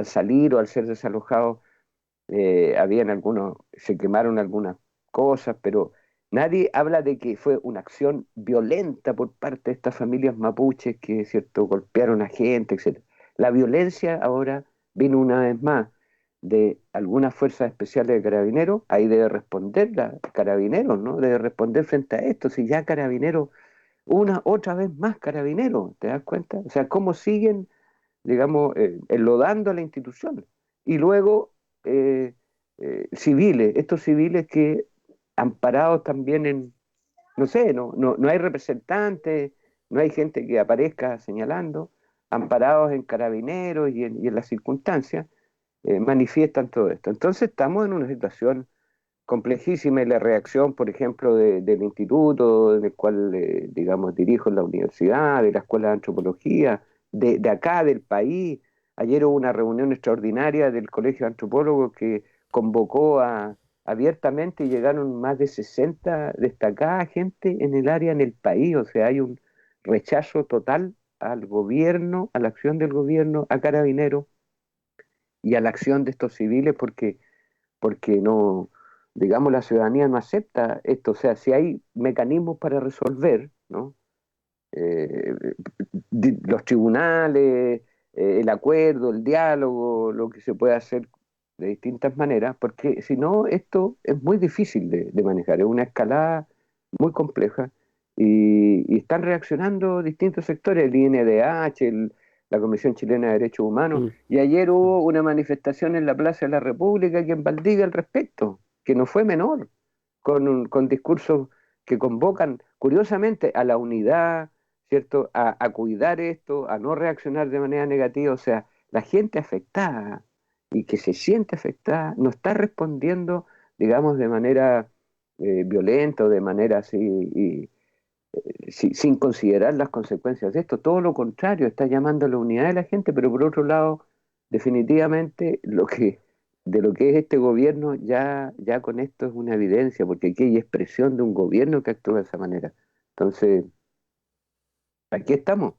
salir o al ser desalojados, se quemaron algunas cosas, pero nadie habla de que fue una acción violenta por parte de estas familias mapuches que, cierto, golpearon a gente, etc. La violencia ahora vino una vez más de algunas fuerzas especiales de Carabineros. Ahí debe responder Carabineros, ¿no? Debe responder frente a esto. Si ya Carabineros, otra vez más Carabineros, ¿te das cuenta? O sea, cómo siguen, digamos, enlodando a la institución. Y luego civiles, estos civiles que amparados también no sé, no hay representantes, no hay gente que aparezca señalando, amparados en Carabineros y en las circunstancias, manifiestan todo esto. Entonces estamos en una situación complejísima y la reacción, por ejemplo, del instituto en el cual, digamos, dirijo en la universidad, de la Escuela de Antropología, de acá, del país. Ayer hubo una reunión extraordinaria del Colegio de Antropólogos que convocó abiertamente y llegaron más de 60 destacada gente en el área, en el país. O sea, hay un rechazo total al gobierno, a la acción del gobierno, a Carabineros y a la acción de estos civiles porque no, digamos, la ciudadanía no acepta esto. O sea, si hay mecanismos para resolver, ¿no? Los tribunales, el acuerdo, el diálogo, lo que se puede hacer de distintas maneras, porque si no, esto es muy difícil de manejar, es una escalada muy compleja y están reaccionando distintos sectores, el INDH, la Comisión Chilena de Derechos Humanos, y ayer hubo una manifestación en la Plaza de la República aquí en Valdivia al respecto, que no fue menor, con discursos que convocan curiosamente a la unidad, ¿cierto? A cuidar esto, a no reaccionar de manera negativa. O sea, la gente afectada y que se siente afectada no está respondiendo, digamos, de manera violenta o de manera así, sin considerar las consecuencias de esto. Todo lo contrario, está llamando a la unidad de la gente, pero por otro lado, definitivamente de lo que es este gobierno ya con esto es una evidencia, porque aquí hay expresión de un gobierno que actúa de esa manera. Entonces, aquí estamos.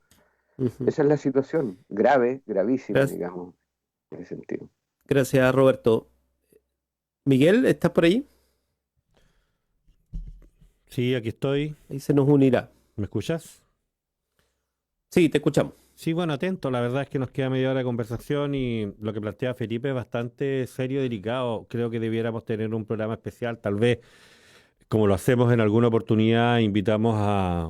Esa es la situación, grave, gravísima, digamos, en ese sentido. Gracias, Roberto. Miguel, ¿estás por ahí? Sí, aquí estoy. Ahí se nos unirá. ¿Me escuchas? Sí, te escuchamos. Sí, bueno, atento. La verdad es que nos queda media hora de conversación y lo que plantea Felipe es bastante serio y delicado. Creo que debiéramos tener un programa especial. Tal vez, como lo hacemos en alguna oportunidad, invitamos a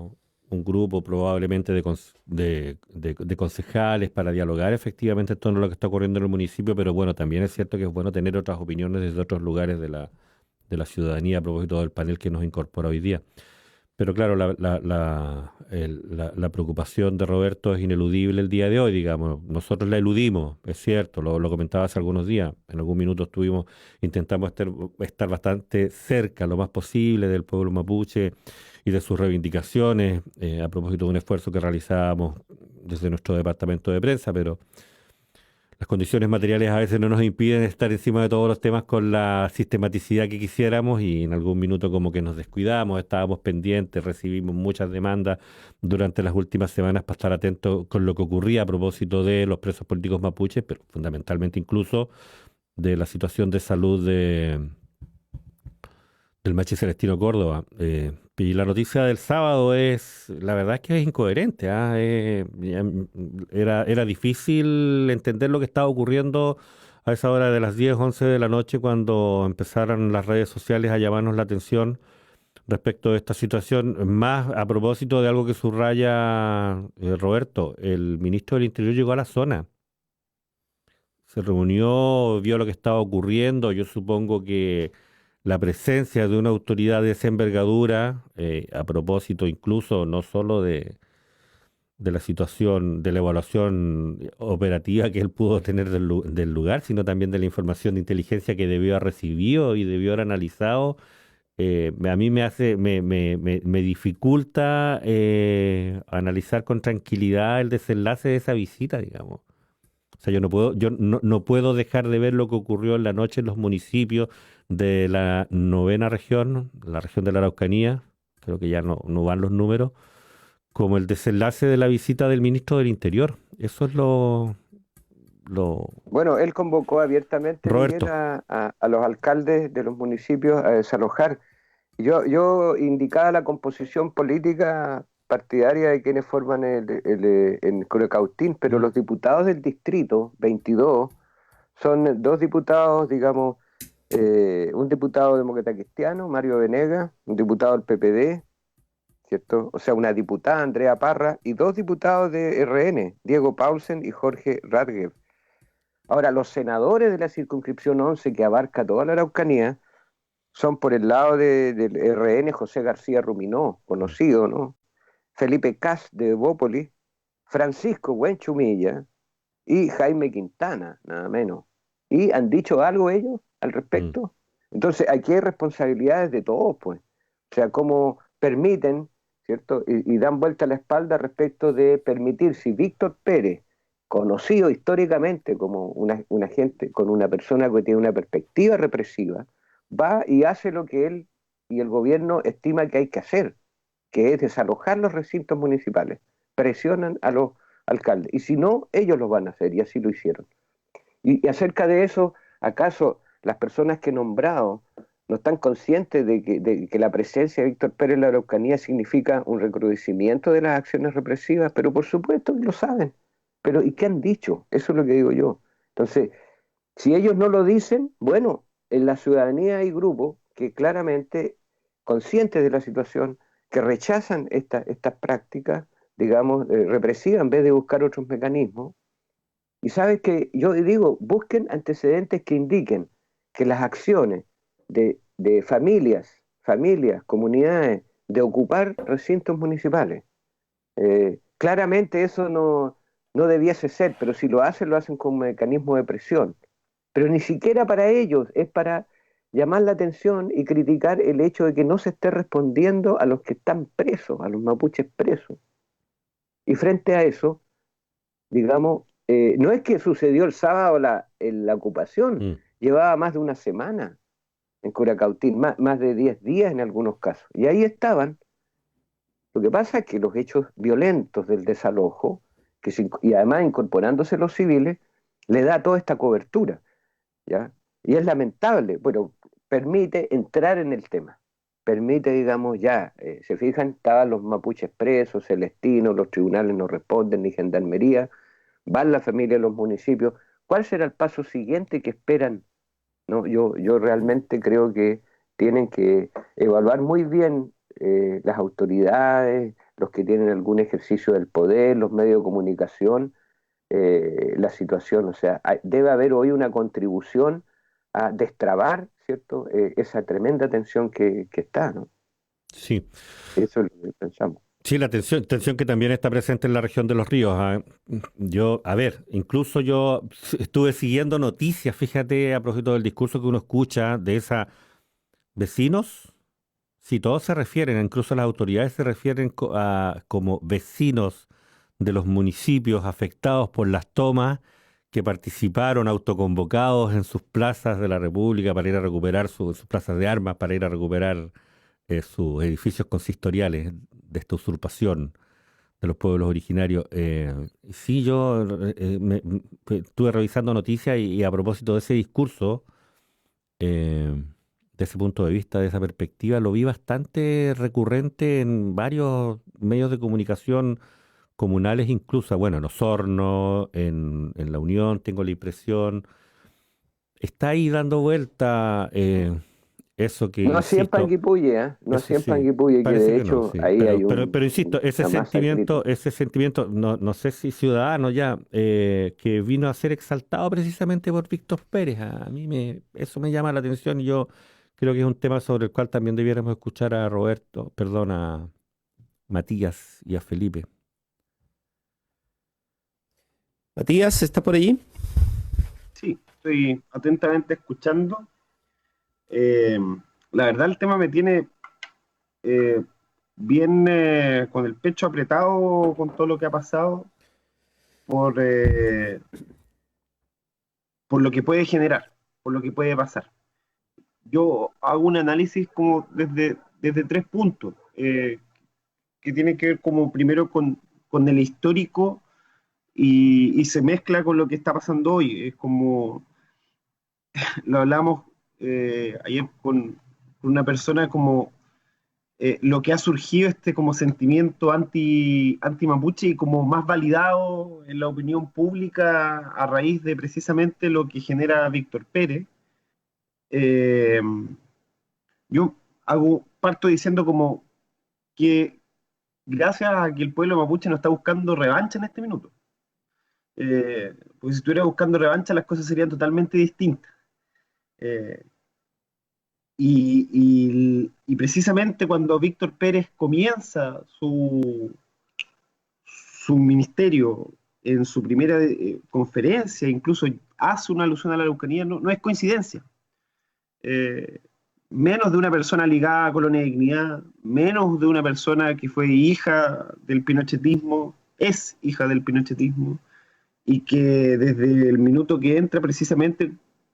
un grupo probablemente de concejales para dialogar efectivamente en torno a lo que está ocurriendo en el municipio, pero bueno, también es cierto que es bueno tener otras opiniones desde otros lugares de la ciudadanía a propósito del panel que nos incorpora hoy día. Pero claro, la preocupación de Roberto es ineludible el día de hoy, digamos. Nosotros la eludimos, es cierto, lo comentaba hace algunos días. En algún minuto intentamos estar bastante cerca, lo más posible, del pueblo mapuche y de sus reivindicaciones, a propósito de un esfuerzo que realizábamos desde nuestro departamento de prensa, pero las condiciones materiales a veces no nos impiden estar encima de todos los temas con la sistematicidad que quisiéramos y en algún minuto como que nos descuidamos, estábamos pendientes, recibimos muchas demandas durante las últimas semanas para estar atentos con lo que ocurría a propósito de los presos políticos mapuches, pero fundamentalmente incluso de la situación de salud del Machi Celestino Córdoba. Y la noticia del sábado la verdad es que es incoherente. Era difícil entender lo que estaba ocurriendo a esa hora de las 10, 11 de la noche cuando empezaron las redes sociales a llamarnos la atención respecto de esta situación, más a propósito de algo que subraya Roberto. El ministro del Interior llegó a la zona, se reunió, vio lo que estaba ocurriendo. Yo supongo que la presencia de una autoridad de esa envergadura, a propósito incluso no solo de la situación, de la evaluación operativa que él pudo tener del lugar, sino también de la información de inteligencia que debió haber recibido y debió haber analizado, a mí me dificulta analizar con tranquilidad el desenlace de esa visita, digamos. O sea, yo no puedo dejar de ver lo que ocurrió en la noche en los municipios de la 9ª región, la región de la Araucanía, creo que ya no van los números, como el desenlace de la visita del ministro del Interior. Eso es lo Bueno, él convocó abiertamente, Roberto. Miguel, a los alcaldes de los municipios a desalojar. Yo indicaba la composición política partidaria de quienes forman en Curacautín, pero los diputados del distrito 22 son 2 diputados, digamos, un diputado demócrata cristiano, Mario Venegas, un diputado del PPD, ¿cierto? O sea, una diputada, Andrea Parra, y 2 diputados de RN, Diego Paulsen y Jorge Radgev. Ahora, los senadores de la circunscripción 11, que abarca toda la Araucanía, son por el lado del RN José García Ruminó, conocido, ¿no? Felipe Cas de Evópolis, Francisco Buenchumilla y Jaime Quintana, nada menos. ¿Y han dicho algo ellos al respecto? Entonces, aquí hay responsabilidades de todos, pues. O sea, cómo permiten, ¿cierto? Y dan vuelta a la espalda respecto de permitir, si Víctor Pérez, conocido históricamente como una gente, con una persona que tiene una perspectiva represiva, va y hace lo que él y el gobierno estima que hay que hacer, que es desalojar los recintos municipales. Presionan a los alcaldes. Y si no, ellos lo van a hacer, y así lo hicieron. Y acerca de eso, ¿acaso las personas que he nombrado no están conscientes de que la presencia de Víctor Pérez en la Araucanía significa un recrudecimiento de las acciones represivas? Pero por supuesto que lo saben. Pero ¿y qué han dicho? Eso es lo que digo yo. Entonces, si ellos no lo dicen, bueno, en la ciudadanía hay grupos que claramente, conscientes de la situación, que rechazan estas prácticas, digamos, represivas, en vez de buscar otros mecanismos. Y sabes que yo digo, busquen antecedentes que indiquen que las acciones de familias, comunidades, de ocupar recintos municipales, claramente eso no debiese ser, pero si lo hacen con un mecanismo de presión. Pero ni siquiera para ellos, es para llamar la atención y criticar el hecho de que no se esté respondiendo a los que están presos, a los mapuches presos. Y frente a eso, digamos, no es que sucedió el sábado la ocupación, llevaba más de una semana en Curacautín, más de 10 días en algunos casos. Y ahí estaban. Lo que pasa es que los hechos violentos del desalojo, y además incorporándose los civiles, le da toda esta cobertura, ¿ya? Y es lamentable, pero permite entrar en el tema. Permite, digamos, se fijan, estaban los mapuches presos, Celestino, los tribunales no responden, ni gendarmería, van la familia de los municipios. ¿Cuál será el paso siguiente que esperan? ¿No? Yo realmente creo que tienen que evaluar muy bien las autoridades, los que tienen algún ejercicio del poder, los medios de comunicación, la situación. O sea, debe haber hoy una contribución a destrabar, ¿cierto? Esa tremenda tensión que está, ¿no? Sí. Eso es lo que pensamos. Sí, la tensión que también está presente en la región de los ríos. Incluso yo estuve siguiendo noticias, fíjate, a propósito del discurso que uno escucha de esa vecinos. Sí, todos se refieren, incluso las autoridades se refieren como vecinos de los municipios afectados por las tomas que participaron autoconvocados en sus plazas de la República para ir a recuperar sus plazas de armas, para ir a recuperar sus edificios consistoriales de esta usurpación de los pueblos originarios. Sí, yo estuve revisando noticias y a propósito de ese discurso, de ese punto de vista, de esa perspectiva, lo vi bastante recurrente en varios medios de comunicación comunales, incluso, bueno, en Osorno, en La Unión, tengo la impresión. Está ahí dando vuelta eso que, No siempre en insisto, Guipúzcoa, ¿eh? No eso siempre en sí, Guipúzcoa, que parece de que no, hecho sí. ahí hay Pero insisto, una masa crítica. ese sentimiento, no sé si ciudadano ya, que vino a ser exaltado precisamente por Víctor Pérez, a mí eso me llama la atención y yo creo que es un tema sobre el cual también debiéramos escuchar a a Matías y a Felipe. Matías, ¿estás por allí? Sí, estoy atentamente escuchando. La verdad, el tema me tiene bien con el pecho apretado con todo lo que ha pasado por lo que puede generar, por lo que puede pasar. Yo hago un análisis como desde 3 puntos, que tiene que ver como primero con el histórico y se mezcla con lo que está pasando hoy. Es como, lo hablamos ayer con una persona, como lo que ha surgido como sentimiento anti-mapuche y como más validado en la opinión pública a raíz de precisamente lo que genera Víctor Pérez. Yo parto diciendo como que gracias a que el pueblo mapuche no está buscando revancha en este minuto. Porque si estuviera buscando revancha las cosas serían totalmente distintas. Y precisamente cuando Víctor Pérez comienza su ministerio en su primera conferencia, incluso hace una alusión a la Araucanía, no es coincidencia. Menos de una persona ligada a Colonia Dignidad, menos de una persona que fue hija del pinochetismo, es hija del pinochetismo, y que desde el minuto que entra precisamente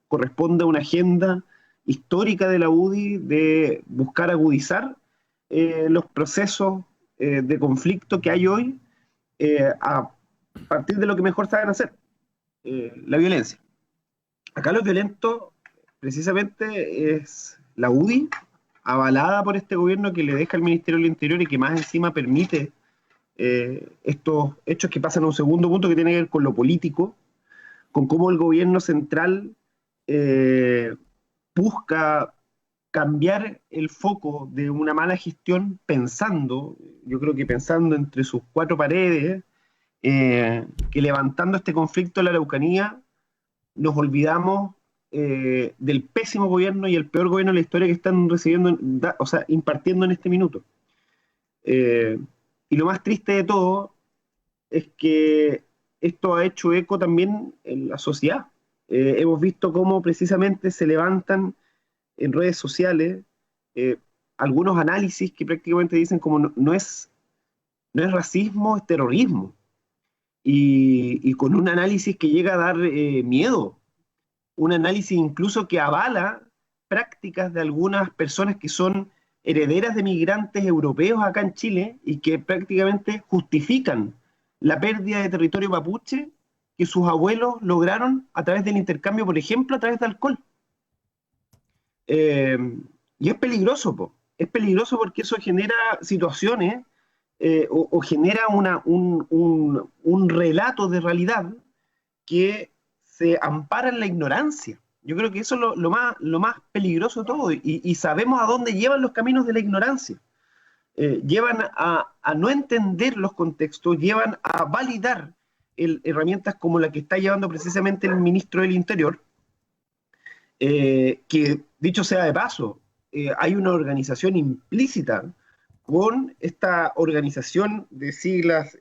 corresponde a una agenda histórica de la UDI de buscar agudizar los procesos de conflicto que hay hoy a partir de lo que mejor saben hacer, la violencia. Acá lo violento precisamente es la UDI, avalada por este gobierno que le deja al Ministerio del Interior y que más encima permite estos hechos que pasan a un segundo punto que tiene que ver con lo político, con cómo el gobierno central busca cambiar el foco de una mala gestión yo creo que pensando entre sus 4 paredes, que levantando este conflicto en la Araucanía nos olvidamos del pésimo gobierno y el peor gobierno de la historia que están impartiendo en este minuto. Y lo más triste de todo es que esto ha hecho eco también en la sociedad. Hemos visto cómo precisamente se levantan en redes sociales algunos análisis que prácticamente dicen como no es racismo, es terrorismo. Y con un análisis que llega a dar miedo. Un análisis incluso que avala prácticas de algunas personas que son herederas de migrantes europeos acá en Chile y que prácticamente justifican la pérdida de territorio mapuche que sus abuelos lograron a través del intercambio, por ejemplo, a través de alcohol. Y es peligroso, es peligroso porque eso genera situaciones o genera un relato de realidad que se ampara en la ignorancia. Yo creo que eso es lo más peligroso de todo, y sabemos a dónde llevan los caminos de la ignorancia. Llevan a no entender los contextos, llevan a validar herramientas como la que está llevando precisamente el ministro del Interior, que, dicho sea de paso, hay una organización implícita con esta organización de siglas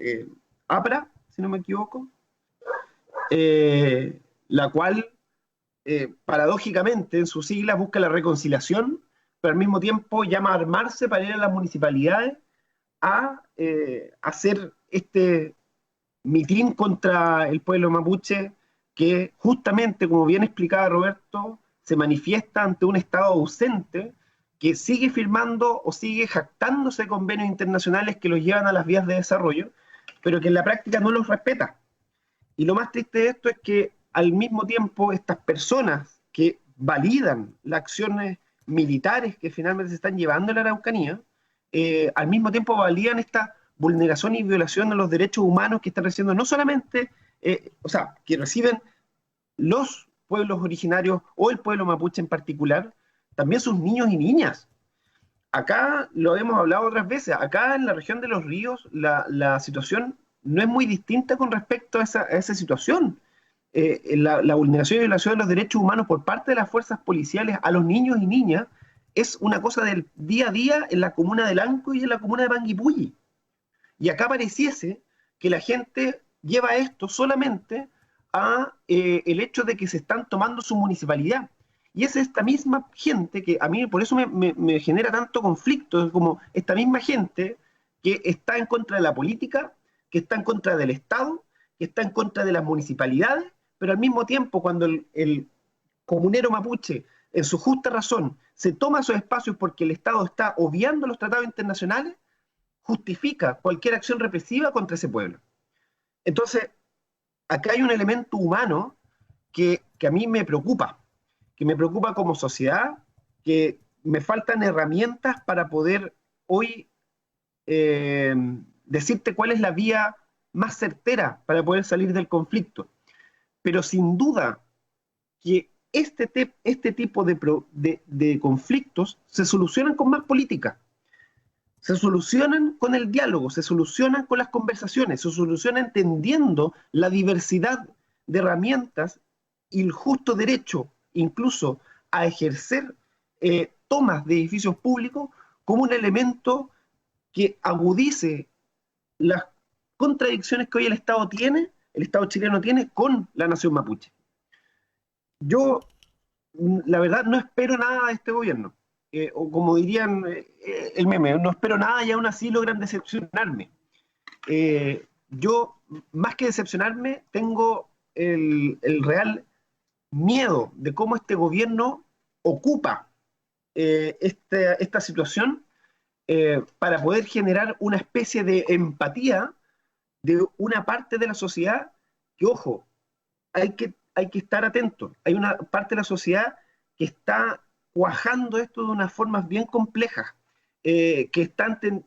APRA, si no me equivoco, la cual paradójicamente en sus siglas busca la reconciliación, pero al mismo tiempo llama a armarse para ir a las municipalidades a hacer mitin contra el pueblo mapuche que justamente, como bien explicaba Roberto, se manifiesta ante un Estado ausente que sigue firmando o sigue jactándose de convenios internacionales que los llevan a las vías de desarrollo, pero que en la práctica no los respeta. Y lo más triste de esto es que al mismo tiempo estas personas que validan las acciones militares que finalmente se están llevando en la Araucanía, al mismo tiempo validan esta vulneración y violación de los derechos humanos que están recibiendo no solamente, que reciben los pueblos originarios o el pueblo mapuche en particular, también sus niños y niñas. Acá lo hemos hablado otras veces, acá en la región de los ríos la situación no es muy distinta con respecto a esa situación. La vulneración y violación de los derechos humanos por parte de las fuerzas policiales a los niños y niñas es una cosa del día a día en la comuna de Lanco y en la comuna de Panguipulli. Y acá pareciese que la gente lleva esto solamente a el hecho de que se están tomando su municipalidad. Y es esta misma gente que a mí por eso me genera tanto conflicto, es como esta misma gente que está en contra de la política, que está en contra del Estado, que está en contra de las municipalidades, pero al mismo tiempo cuando el comunero mapuche, en su justa razón, se toma esos espacios porque el Estado está obviando los tratados internacionales, justifica cualquier acción represiva contra ese pueblo. Entonces, acá hay un elemento humano que a mí me preocupa como sociedad, que me faltan herramientas para poder hoy decirte cuál es la vía más certera para poder salir del conflicto. Pero sin duda que este tipo de conflictos se solucionan con más política, se solucionan con el diálogo, se solucionan con las conversaciones, se solucionan entendiendo la diversidad de herramientas y el justo derecho incluso a ejercer tomas de edificios públicos como un elemento que agudice las contradicciones que hoy el Estado chileno tiene con la nación mapuche. Yo, la verdad, no espero nada de este gobierno. O como dirían el meme, no espero nada y aún así logran decepcionarme. Yo, más que decepcionarme, tengo el real miedo de cómo este gobierno ocupa esta situación para poder generar una especie de empatía de una parte de la sociedad que, ojo, hay que estar atento. Hay una parte de la sociedad que está cuajando esto de unas formas bien complejas, que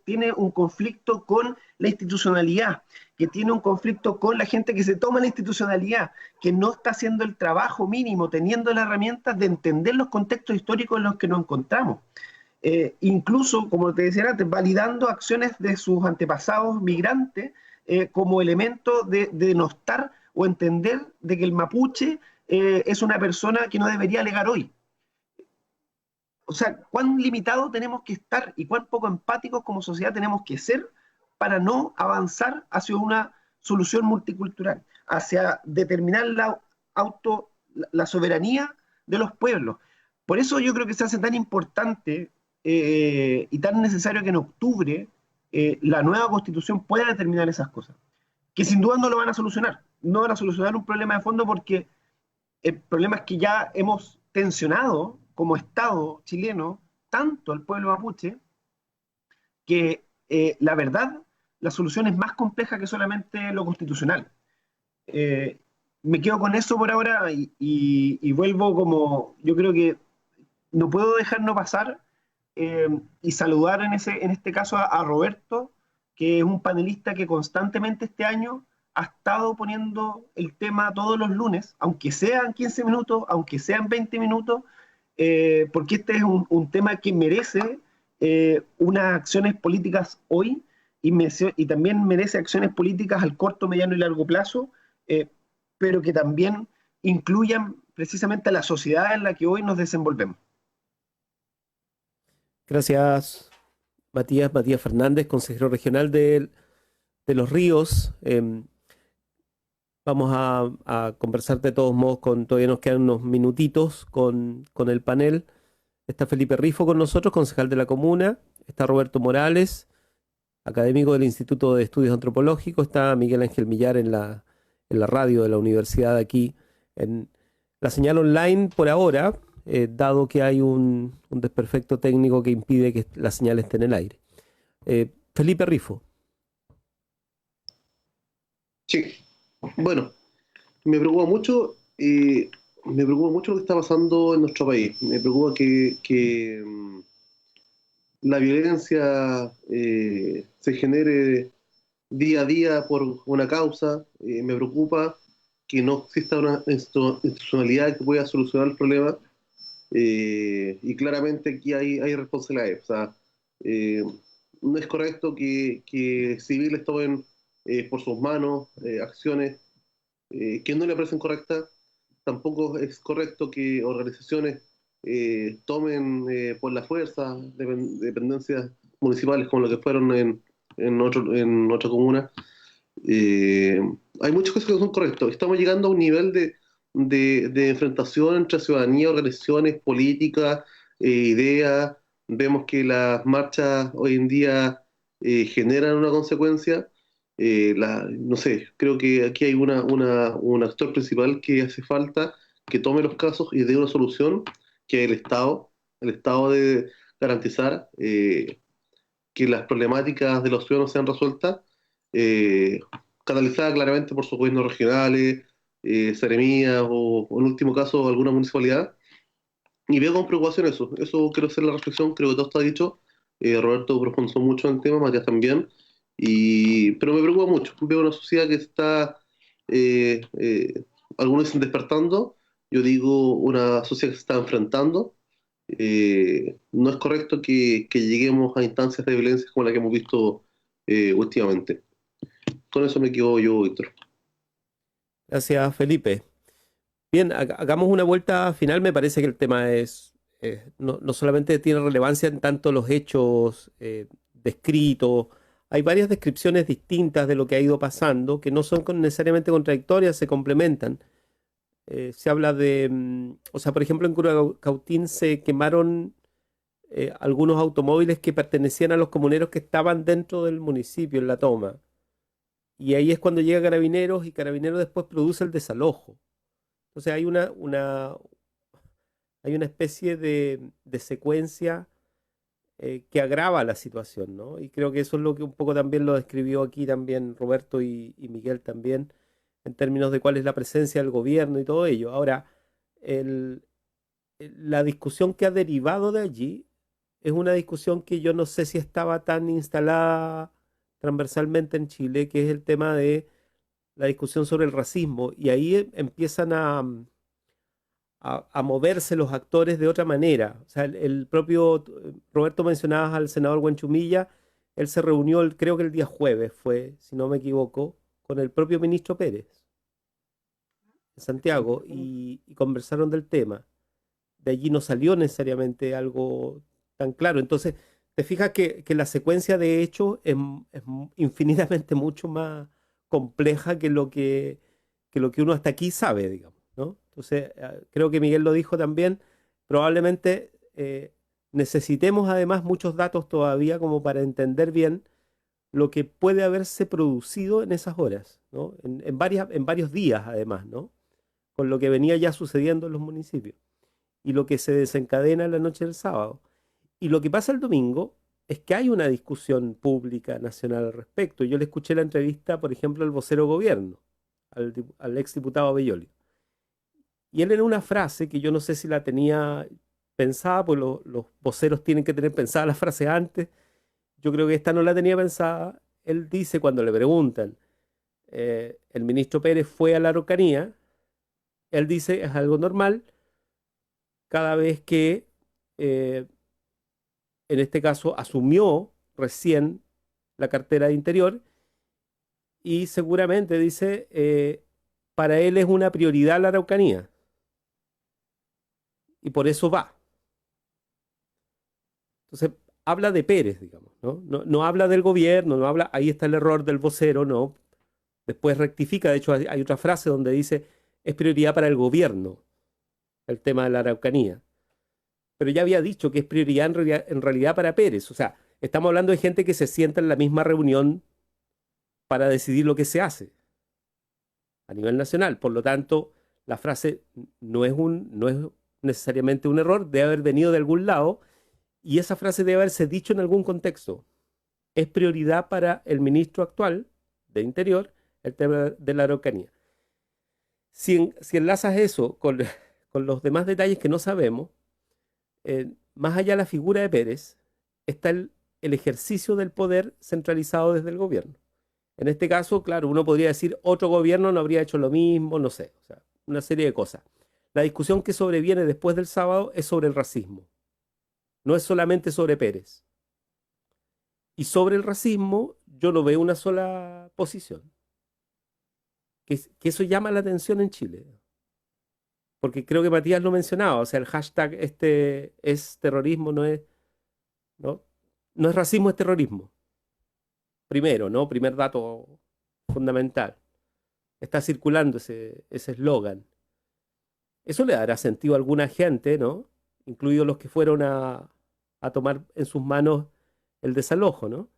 tiene un conflicto con la institucionalidad, que tiene un conflicto con la gente que se toma la institucionalidad, que no está haciendo el trabajo mínimo, teniendo las herramientas de entender los contextos históricos en los que nos encontramos. Incluso, como te decía antes, validando acciones de sus antepasados migrantes como elemento de denostar o entender de que el mapuche es una persona que no debería alegar hoy. O sea, cuán limitado tenemos que estar y cuán poco empáticos como sociedad tenemos que ser para no avanzar hacia una solución multicultural, hacia determinar la soberanía de los pueblos. Por eso yo creo que se hace tan importante y tan necesario que en octubre la nueva constitución pueda determinar esas cosas, que sin duda no lo van a solucionar. No van a solucionar un problema de fondo porque el problema es que ya hemos tensionado como Estado chileno tanto al pueblo mapuche que la verdad, la solución es más compleja que solamente lo constitucional. Me quedo con eso por ahora y vuelvo como, yo creo que no puedo dejar no pasar y saludar en este caso a Roberto, que es un panelista que constantemente este año ha estado poniendo el tema todos los lunes, aunque sean 15 minutos, aunque sean 20 minutos, porque este es un tema que merece unas acciones políticas hoy y también merece acciones políticas al corto, mediano y largo plazo, pero que también incluyan precisamente a la sociedad en la que hoy nos desenvolvemos. Gracias, Matías Fernández, consejero regional de Los Ríos. Vamos a conversar de todos modos, todavía nos quedan unos minutitos con el panel. Está Felipe Rifo con nosotros, concejal de la comuna. Está Roberto Morales, académico del Instituto de Estudios Antropológicos, está Miguel Ángel Millar en la radio de la universidad aquí, en la señal online por ahora, dado que hay un desperfecto técnico que impide que la señal esté en el aire. Felipe Rifo. Sí, bueno, me preocupa mucho, me preocupa mucho lo que está pasando en nuestro país. Me preocupa que la violencia se genere día a día por una causa. Me preocupa que no exista una institucionalidad que pueda solucionar el problema. Y claramente aquí hay responsabilidades. O sea, no es correcto que civiles tomen por sus manos acciones que no le parecen correctas. Tampoco es correcto que organizaciones tomen por la fuerza dependencias municipales como lo que fueron en otra comuna. Hay muchas cosas que no son correctas. Estamos llegando a un nivel de enfrentación entre ciudadanía, organizaciones, políticas, ideas. Vemos que las marchas hoy en día generan una consecuencia. No sé, creo que aquí hay un actor principal que hace falta que tome los casos y dé una solución, que es el Estado. El Estado debe garantizar que las problemáticas de los ciudadanos sean resueltas, eh, canalizadas claramente por sus gobiernos regionales, seremías o en último caso alguna municipalidad. Y veo con preocupación eso. Eso quiero hacer la reflexión, creo que todo está dicho. Roberto profundizó mucho en el tema, Matías también. Pero me preocupa mucho. Veo una sociedad que está, eh, eh, algunos dicen despertando, yo digo una sociedad que se está enfrentando. No es correcto que lleguemos a instancias de violencia como la que hemos visto últimamente. Con eso me quedo yo, Víctor. Gracias, Felipe. Bien, hagamos una vuelta final. Me parece que el tema no solamente tiene relevancia en tanto los hechos descritos, hay varias descripciones distintas de lo que ha ido pasando que no son necesariamente contradictorias, se complementan. Se habla o sea, por ejemplo, en Curacautín se quemaron algunos automóviles que pertenecían a los comuneros que estaban dentro del municipio en la toma. Y ahí es cuando llega Carabineros y Carabineros después produce el desalojo. Entonces hay hay una especie de secuencia que agrava la situación, ¿no? Y creo que eso es lo que un poco también lo describió aquí también Roberto y Miguel también, en términos de cuál es la presencia del gobierno y todo ello. Ahora, la discusión que ha derivado de allí es una discusión que yo no sé si estaba tan instalada transversalmente en Chile, que es el tema de la discusión sobre el racismo. Y ahí empiezan a moverse los actores de otra manera. O sea, el propio, Roberto, mencionabas al senador Huenchumilla, él se reunió, creo que el día jueves fue, si no me equivoco, con el propio ministro Pérez en Santiago y conversaron del tema. De allí no salió necesariamente algo tan claro. Entonces, te fijas que la secuencia de hechos es infinitamente mucho más compleja que lo que uno hasta aquí sabe, digamos, ¿no? Entonces, creo que Miguel lo dijo también, probablemente necesitemos además muchos datos todavía como para entender bien lo que puede haberse producido en esas horas, ¿no? En varios días además, ¿no? Con lo que venía ya sucediendo en los municipios y lo que se desencadena en la noche del sábado. Y lo que pasa el domingo es que hay una discusión pública nacional al respecto. Yo le escuché la entrevista, por ejemplo, al vocero gobierno, al exdiputado Belloli. Y él en una frase que yo no sé si la tenía pensada, pues los voceros tienen que tener pensada la frase antes. Yo creo que esta no la tenía pensada. Él dice, cuando le preguntan, el ministro Pérez fue a la Araucanía, él dice, es algo normal, cada vez que, en este caso, asumió recién la cartera de Interior, y seguramente dice, para él es una prioridad la Araucanía, y por eso va. Entonces, habla de Pérez, digamos, ¿no? No habla del gobierno, no habla, ahí está el error del vocero, ¿no? Después rectifica, de hecho hay otra frase donde dice, es prioridad para el gobierno el tema de la Araucanía. Pero ya había dicho que es prioridad en realidad para Pérez. O sea, estamos hablando de gente que se sienta en la misma reunión para decidir lo que se hace a nivel nacional. Por lo tanto, la frase no es necesariamente un error, debe haber venido de algún lado y esa frase debe haberse dicho en algún contexto. Es prioridad para el ministro actual de Interior el tema de la Araucanía. Si enlazas eso con los demás detalles que no sabemos, más allá de la figura de Pérez, está el ejercicio del poder centralizado desde el gobierno. En este caso, claro, uno podría decir otro gobierno no habría hecho lo mismo, no sé, o sea, una serie de cosas. La discusión que sobreviene después del sábado es sobre el racismo, no es solamente sobre Pérez. Y sobre el racismo yo no veo una sola posición. Que eso llama la atención en Chile. Porque creo que Matías lo mencionaba, o sea, el hashtag es terrorismo, no es racismo, es terrorismo. Primero, ¿no? Primer dato fundamental. Está circulando ese eslogan. Eso le dará sentido a alguna gente, ¿no? Incluidos los que fueron a tomar en sus manos el desalojo, ¿no?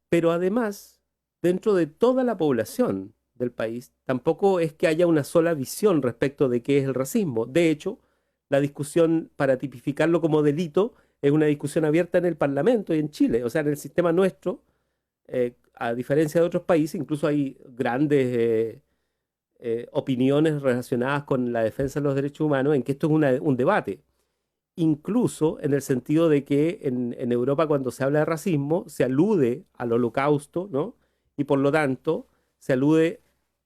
Pero además, dentro de toda la población del país, tampoco es que haya una sola visión respecto de qué es el racismo. De hecho, la discusión para tipificarlo como delito es una discusión abierta en el Parlamento y en Chile. O sea, en el sistema nuestro, a diferencia de otros países, incluso hay grandes opiniones relacionadas con la defensa de los derechos humanos en que esto es un debate. Incluso en el sentido de que en Europa cuando se habla de racismo se alude al holocausto, ¿no? Y por lo tanto se alude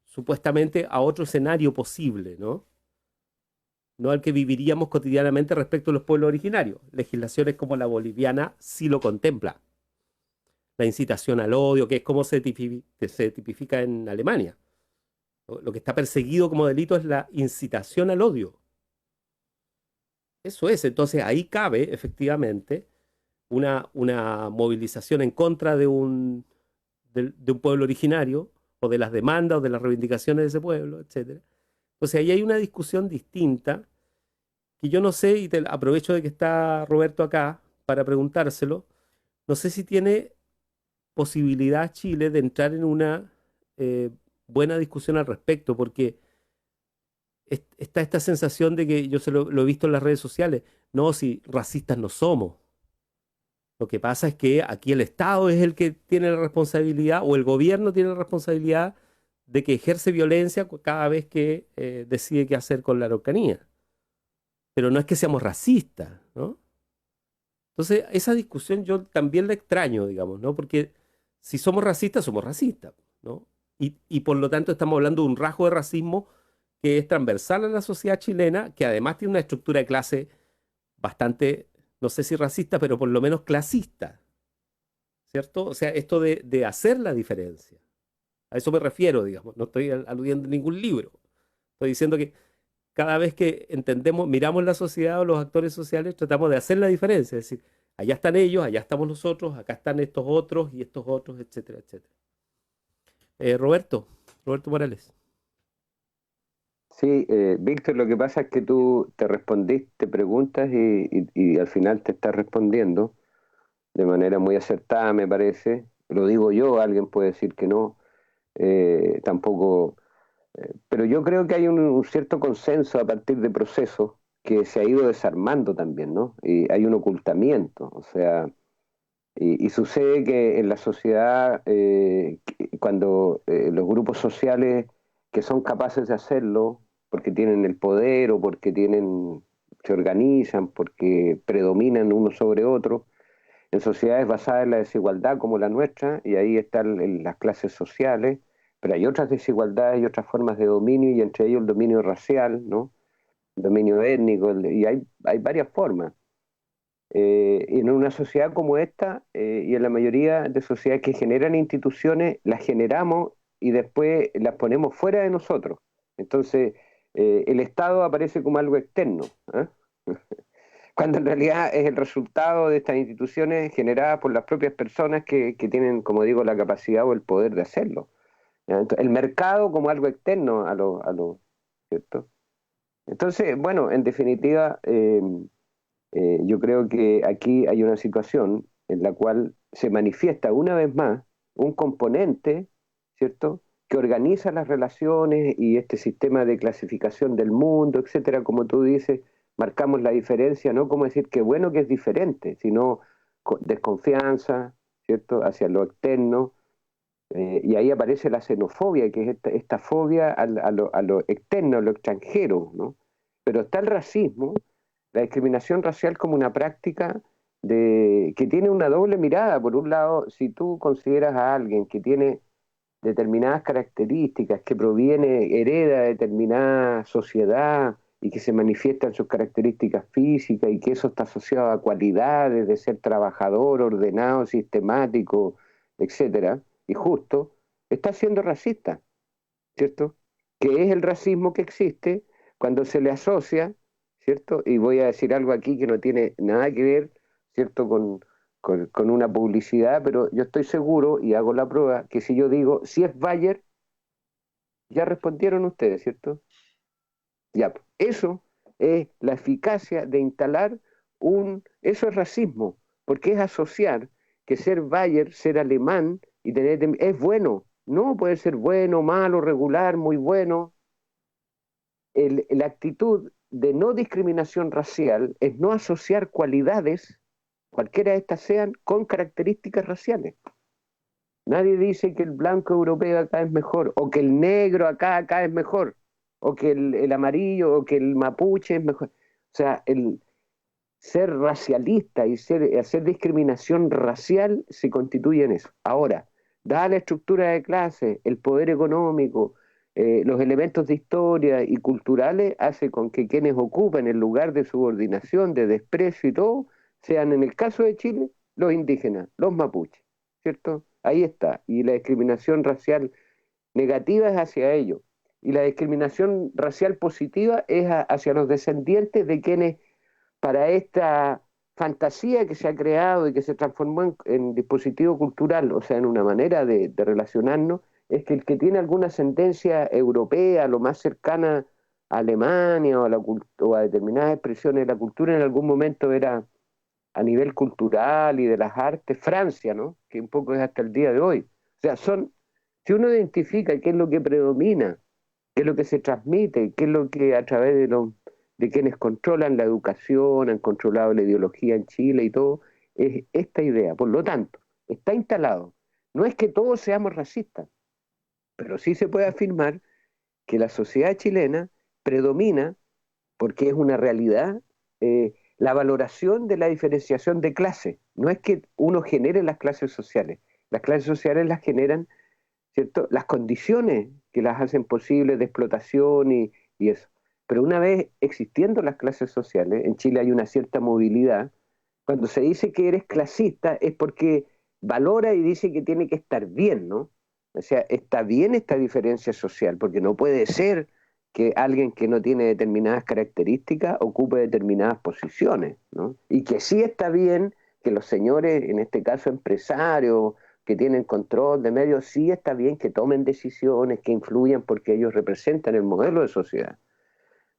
supuestamente a otro escenario posible, ¿no? No al que viviríamos cotidianamente respecto a los pueblos originarios. Legislaciones como la boliviana sí lo contempla. La incitación al odio, que es como se tipifica en Alemania. Lo que está perseguido como delito es la incitación al odio. Eso es, entonces ahí cabe efectivamente una movilización en contra de un pueblo originario, o de las demandas o de las reivindicaciones de ese pueblo, etc. Entonces ahí hay una discusión distinta que yo no sé, y aprovecho de que está Roberto acá para preguntárselo, no sé si tiene posibilidad Chile de entrar en una buena discusión al respecto, porque está esta sensación de que yo lo he visto en las redes sociales, no, si racistas no somos. Lo que pasa es que aquí el Estado es el que tiene la responsabilidad, o el gobierno tiene la responsabilidad de que ejerce violencia cada vez que decide qué hacer con la Araucanía. Pero no es que seamos racistas, ¿no? Entonces, esa discusión yo también la extraño, digamos, ¿no? Porque si somos racistas, ¿no? Y por lo tanto estamos hablando de un rasgo de racismo que es transversal a la sociedad chilena, que además tiene una estructura de clase bastante, no sé si racista, pero por lo menos clasista, ¿cierto? O sea, esto de hacer la diferencia. A eso me refiero, digamos, no estoy aludiendo a ningún libro. Estoy diciendo que cada vez que miramos la sociedad o los actores sociales, tratamos de hacer la diferencia, es decir, allá están ellos, allá estamos nosotros, acá están estos otros y estos otros, etcétera, etcétera. Roberto Morales. Sí, Víctor, lo que pasa es que tú te respondiste preguntas y al final te estás respondiendo de manera muy acertada, me parece. Lo digo yo, alguien puede decir que no, tampoco. Pero yo creo que hay un cierto consenso a partir de procesos que se ha ido desarmando también, ¿no? Y hay un ocultamiento, o sea, y sucede que en la sociedad, cuando los grupos sociales que son capaces de hacerlo, porque tienen el poder o porque se organizan, porque predominan uno sobre otro, en sociedades basadas en la desigualdad como la nuestra, y ahí están las clases sociales, pero hay otras desigualdades y otras formas de dominio, y entre ellos el dominio racial, ¿no? El dominio étnico, y hay varias formas. En una sociedad como esta, y en la mayoría de sociedades que generan instituciones, las generamos y después las ponemos fuera de nosotros. Entonces, el Estado aparece como algo externo, ¿eh? Cuando en realidad es el resultado de estas instituciones generadas por las propias personas que tienen, como digo, la capacidad o el poder de hacerlo. Entonces, el mercado como algo externo a lo ¿cierto? Entonces, bueno, en definitiva, yo creo que aquí hay una situación en la cual se manifiesta una vez más un componente, ¿cierto?, que organiza las relaciones y este sistema de clasificación del mundo, etcétera, como tú dices, marcamos la diferencia, no como decir que bueno que es diferente, sino desconfianza, ¿cierto?, hacia lo externo, y ahí aparece la xenofobia, que es esta fobia a lo externo, a lo extranjero, ¿no? Pero está el racismo, la discriminación racial como una práctica que tiene una doble mirada. Por un lado, si tú consideras a alguien que tiene determinadas características, que hereda de determinada sociedad y que se manifiesta en sus características físicas y que eso está asociado a cualidades de ser trabajador, ordenado, sistemático, etcétera, y justo, está siendo racista, ¿cierto? Que es el racismo que existe cuando se le asocia, ¿cierto? Y voy a decir algo aquí que no tiene nada que ver, ¿cierto?, con una publicidad, pero yo estoy seguro, y hago la prueba, que si yo digo, si es Bayer, ya respondieron ustedes, ¿cierto? Ya, eso es la eficacia de instalar eso es racismo, porque es asociar que ser Bayer, ser alemán, es bueno. No puede ser bueno, malo, regular, muy bueno. La actitud de no discriminación racial es no asociar cualidades, cualquiera de estas sean, con características raciales. Nadie dice que el blanco europeo acá es mejor, o que el negro acá es mejor, o que el amarillo, o que el mapuche es mejor. O sea, el ser racialista y hacer discriminación racial se constituye en eso. Ahora, dada la estructura de clase, el poder económico, los elementos de historia y culturales, hace con que quienes ocupen el lugar de subordinación, de desprecio y todo, sean, en el caso de Chile, los indígenas, los mapuches, ¿cierto? Ahí está. Y la discriminación racial negativa es hacia ellos. Y la discriminación racial positiva es hacia los descendientes de quienes, para esta fantasía que se ha creado y que se transformó en dispositivo cultural, o sea, en una manera de relacionarnos, es que el que tiene alguna ascendencia europea, lo más cercana a Alemania o a determinadas expresiones de la cultura, en algún momento era, a nivel cultural y de las artes, Francia, ¿no?, que un poco es hasta el día de hoy. O sea, si uno identifica qué es lo que predomina, qué es lo que se transmite, qué es lo que a través de quienes controlan la educación, han controlado la ideología en Chile y todo, es esta idea. Por lo tanto, está instalado. No es que todos seamos racistas, pero sí se puede afirmar que la sociedad chilena predomina, porque es una realidad, la valoración de la diferenciación de clase. No es que uno genere las clases sociales las generan, ¿cierto?, las condiciones que las hacen posibles de explotación y eso. Pero una vez existiendo las clases sociales, en Chile hay una cierta movilidad. Cuando se dice que eres clasista es porque valora y dice que tiene que estar bien, ¿no? O sea, está bien esta diferencia social, porque no puede ser que alguien que no tiene determinadas características ocupe determinadas posiciones, ¿no? Y que sí está bien que los señores, en este caso empresarios, que tienen control de medios, sí está bien que tomen decisiones, que influyan porque ellos representan el modelo de sociedad.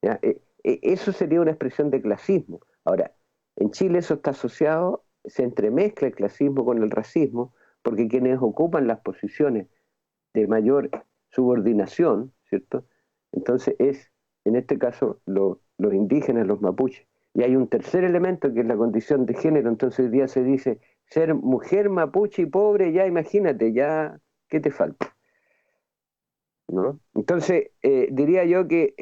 ¿Ya? Eso sería una expresión de clasismo. Ahora, en Chile eso está asociado, se entremezcla el clasismo con el racismo, porque quienes ocupan las posiciones de mayor subordinación, ¿cierto?, entonces en este caso, los indígenas, los mapuches. Y hay un tercer elemento que es la condición de género. Entonces hoy día se dice, ser mujer, mapuche y pobre, ya imagínate, ya, ¿qué te falta? ¿No? Entonces, diría yo que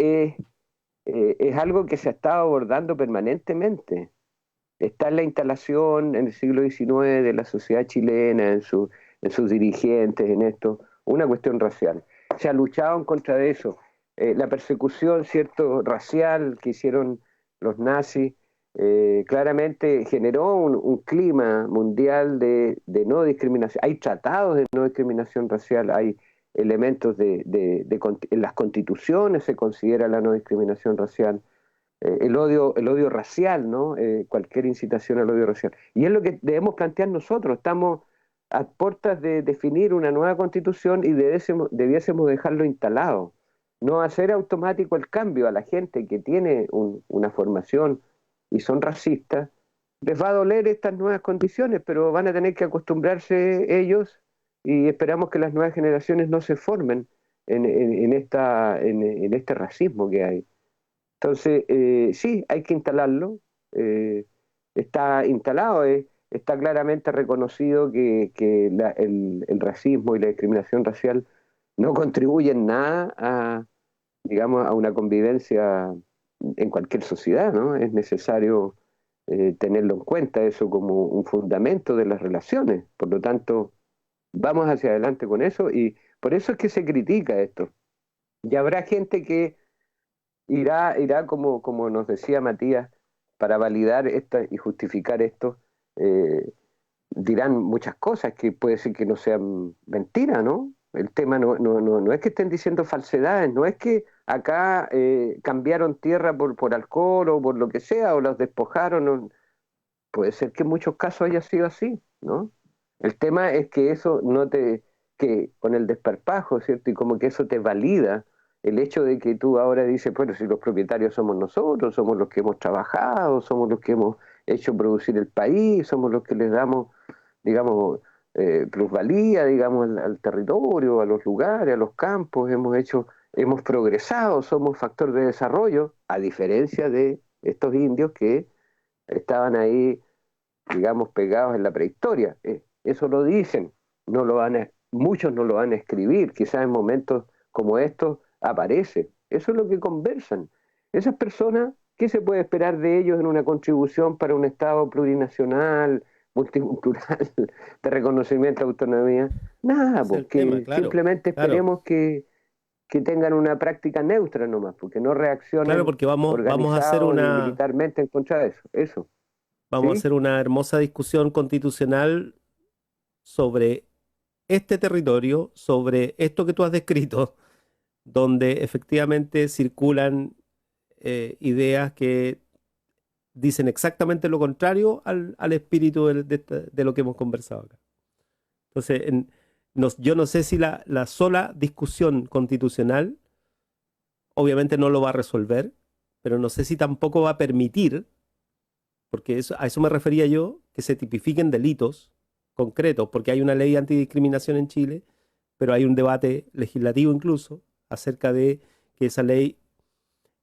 es algo que se ha estado abordando permanentemente. Está en la instalación en el siglo XIX de la sociedad chilena, en sus dirigentes, en esto, una cuestión racial. Se ha luchado en contra de eso. La persecución, ¿cierto?, racial que hicieron los nazis, claramente generó un clima mundial de no discriminación. Hay tratados de no discriminación racial, hay elementos en las constituciones se considera la no discriminación racial, el odio racial, ¿no? Cualquier incitación al odio racial. Y es lo que debemos plantear nosotros. Estamos a puertas de definir una nueva constitución y debiésemos dejarlo instalado. No hacer automático el cambio a la gente que tiene una formación y son racistas, les va a doler estas nuevas condiciones, pero van a tener que acostumbrarse ellos y esperamos que las nuevas generaciones no se formen en este racismo que hay. Entonces, sí, hay que instalarlo, está instalado, está claramente reconocido que el racismo y la discriminación racial no contribuyen nada a, digamos, a una convivencia en cualquier sociedad, ¿no? Es necesario tenerlo en cuenta, eso como un fundamento de las relaciones. Por lo tanto, vamos hacia adelante con eso y por eso es que se critica esto. Y habrá gente que irá como nos decía Matías, para validar esto y justificar esto, dirán muchas cosas que puede ser que no sean mentiras, ¿no? El tema no es que estén diciendo falsedades, no es que acá cambiaron tierra por alcohol o por lo que sea, o los despojaron. No. Puede ser que en muchos casos haya sido así, ¿no? El tema es que eso que con el desparpajo, ¿cierto? Y como que eso te valida el hecho de que tú ahora dices, bueno, si los propietarios somos nosotros, somos los que hemos trabajado, somos los que hemos hecho producir el país, somos los que les damos, digamos, plusvalía, digamos, al territorio, a los lugares, a los campos, hemos progresado, somos factor de desarrollo, a diferencia de estos indios que estaban ahí, digamos, pegados en la prehistoria. Eso lo dicen, muchos no lo van a escribir, quizás en momentos como estos aparece. Eso es lo que conversan. Esas personas, ¿qué se puede esperar de ellos en una contribución para un Estado plurinacional, multicultural, de reconocimiento de autonomía? Nada, porque simplemente esperemos que tengan una práctica neutra nomás, porque no reaccionen Claro, porque vamos a hacer militarmente en contra de eso. Vamos a hacer una hermosa discusión constitucional sobre este territorio, sobre esto que tú has descrito, donde efectivamente circulan ideas que dicen exactamente lo contrario al espíritu de lo que hemos conversado acá. Entonces, yo no sé si la sola discusión constitucional obviamente no lo va a resolver, pero no sé si tampoco va a permitir, porque a eso me refería yo, que se tipifiquen delitos concretos, porque hay una ley antidiscriminación en Chile, pero hay un debate legislativo incluso acerca de que esa ley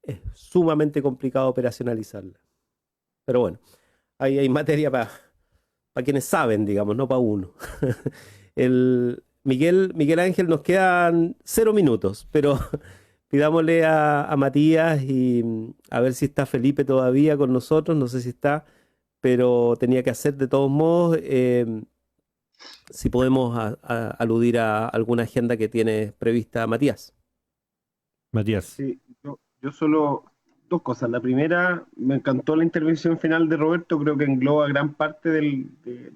es sumamente complicado operacionalizarla. Pero bueno, ahí hay materia para quienes saben, digamos, no para uno. Miguel Ángel, nos quedan 0 minutos, pero pidámosle a Matías y a ver si está Felipe todavía con nosotros, no sé si está, pero tenía que hacer de todos modos, si podemos aludir a alguna agenda que tiene prevista Matías. Matías. Sí, yo solo 2 cosas. La primera, me encantó la intervención final de Roberto, creo que engloba gran parte de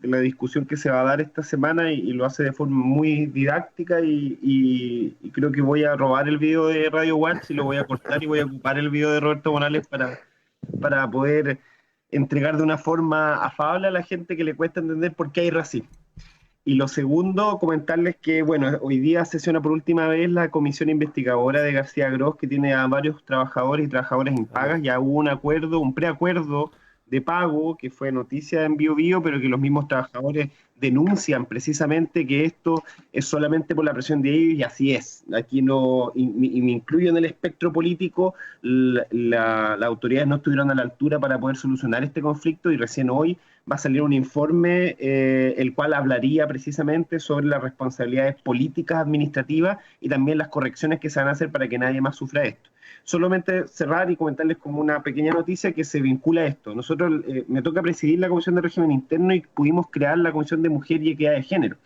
la discusión que se va a dar esta semana y lo hace de forma muy didáctica y creo que voy a robar el video de Radio Watch y lo voy a cortar y voy a ocupar el video de Roberto Morales para poder entregar de una forma afable a la gente que le cuesta entender por qué hay racismo. Y lo segundo, comentarles que, bueno, hoy día sesiona por última vez la comisión investigadora de García Gros, que tiene a varios trabajadores y trabajadoras impagas. Ya hubo un preacuerdo de pago, que fue noticia en Bio Bio, pero que los mismos trabajadores denuncian precisamente que esto es solamente por la presión de ellos, y así es. Aquí no, y me incluyo en el espectro político, las autoridades no estuvieron a la altura para poder solucionar este conflicto, y recién hoy va a salir un informe el cual hablaría precisamente sobre las responsabilidades políticas administrativas y también las correcciones que se van a hacer para que nadie más sufra esto. Solamente cerrar y comentarles como una pequeña noticia que se vincula a esto. Nosotros, me toca presidir la Comisión de Régimen Interno y pudimos crear la Comisión de Mujer y Equidad de Género.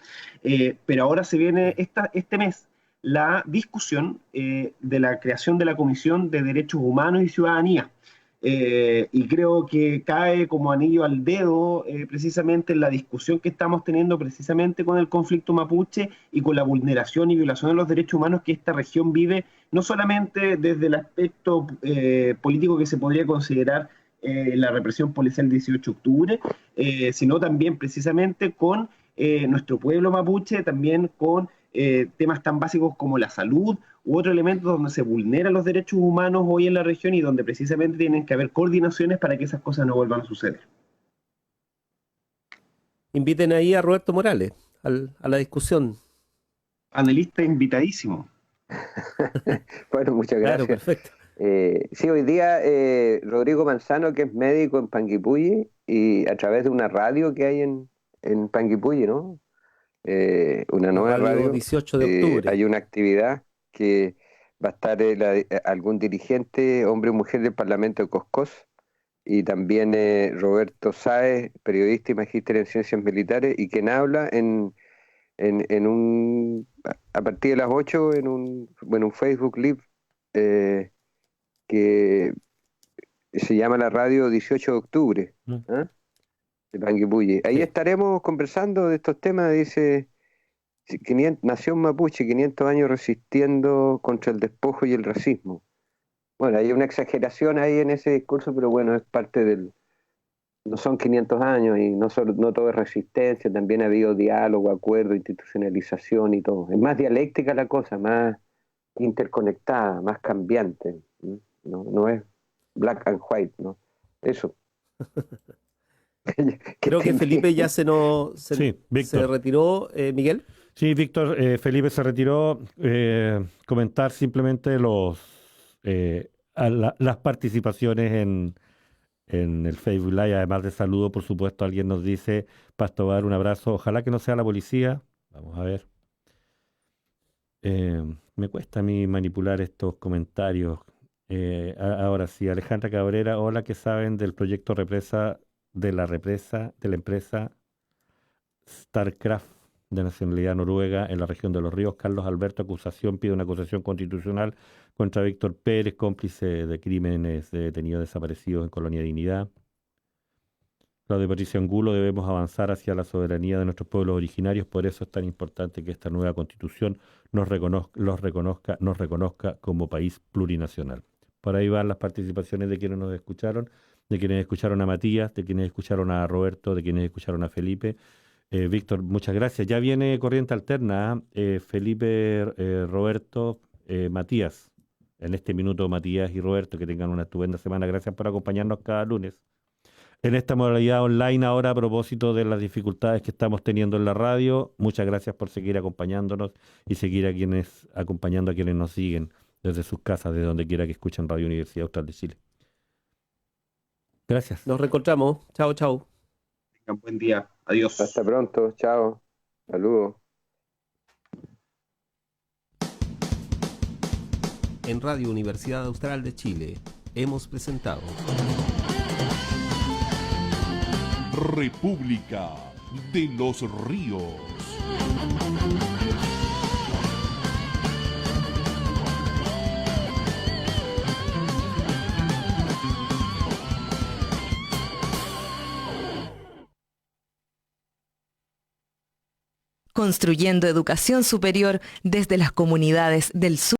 Pero ahora se viene este mes la discusión de la creación de la Comisión de Derechos Humanos y Ciudadanía. Y creo que cae como anillo al dedo precisamente en la discusión que estamos teniendo precisamente con el conflicto mapuche y con la vulneración y violación de los derechos humanos que esta región vive, no solamente desde el aspecto político que se podría considerar la represión policial del 18 de octubre, sino también precisamente con nuestro pueblo mapuche, también con temas tan básicos como la salud u otros elementos donde se vulneran los derechos humanos hoy en la región y donde precisamente tienen que haber coordinaciones para que esas cosas no vuelvan a suceder. inviten ahí a Roberto Morales a la discusión. Analista invitadísimo. Bueno, muchas Claro, gracias. perfecto. Sí, hoy día Rodrigo Manzano, que es médico en Panguipulli, y a través de una radio que hay en Panguipulli, ¿no? Una nueva radio, 18 de octubre. hay una actividad que va a estar algún dirigente, hombre o mujer del Parlamento de Coscós, y también Roberto Sáez, periodista y magíster en ciencias militares, y quien habla a partir de las 8 en un Facebook Live que se llama la radio 18 de octubre, ¿ah? De Panguipulli. Ahí Sí. estaremos conversando de estos temas, dice, 500, Nación Mapuche, 500 años resistiendo contra el despojo y el racismo. Bueno, hay una exageración ahí en ese discurso, pero bueno, es parte no son 500 años y no todo es resistencia, también ha habido diálogo, acuerdo, institucionalización y todo. Es más dialéctica la cosa, más interconectada, más cambiante. No es black and white, ¿no? Eso. Creo que Felipe ya Sí, se Víctor. retiró, Miguel. Sí, Víctor, Felipe se retiró. Comentar simplemente las participaciones en el Facebook Live, además de saludo, por supuesto, alguien nos dice, Pastobar, un abrazo, ojalá que no sea la policía. Vamos a ver. Me cuesta a mí manipular estos comentarios. Ahora sí, Alejandra Cabrera, hola, ¿qué saben del proyecto de la empresa StarCraft de nacionalidad noruega en la región de Los Ríos? Carlos Alberto pide una acusación constitucional contra Víctor Pérez, cómplice de crímenes de detenidos desaparecidos en Colonia Dignidad. Claudio Patricia Angulo, debemos avanzar hacia la soberanía de nuestros pueblos originarios, por eso es tan importante que esta nueva constitución nos reconozca como país plurinacional. Por ahí van las participaciones de quienes nos escucharon, de quienes escucharon a Matías, de quienes escucharon a Roberto, de quienes escucharon a Felipe. Víctor, muchas gracias. Ya viene Corriente Alterna, Felipe, Roberto, Matías. En este minuto, Matías y Roberto, que tengan una estupenda semana. Gracias por acompañarnos cada lunes. En esta modalidad online ahora, a propósito de las dificultades que estamos teniendo en la radio, muchas gracias por seguir acompañándonos y seguir acompañando a quienes nos siguen desde sus casas, de donde quiera que escuchen Radio Universidad Austral de Chile. Gracias. Nos reencontramos. Chao, chao. Tengan buen día. Adiós. Hasta pronto, chao, saludos. En Radio Universidad Austral de Chile hemos presentado República de los Ríos. Construyendo educación superior desde las comunidades del sur.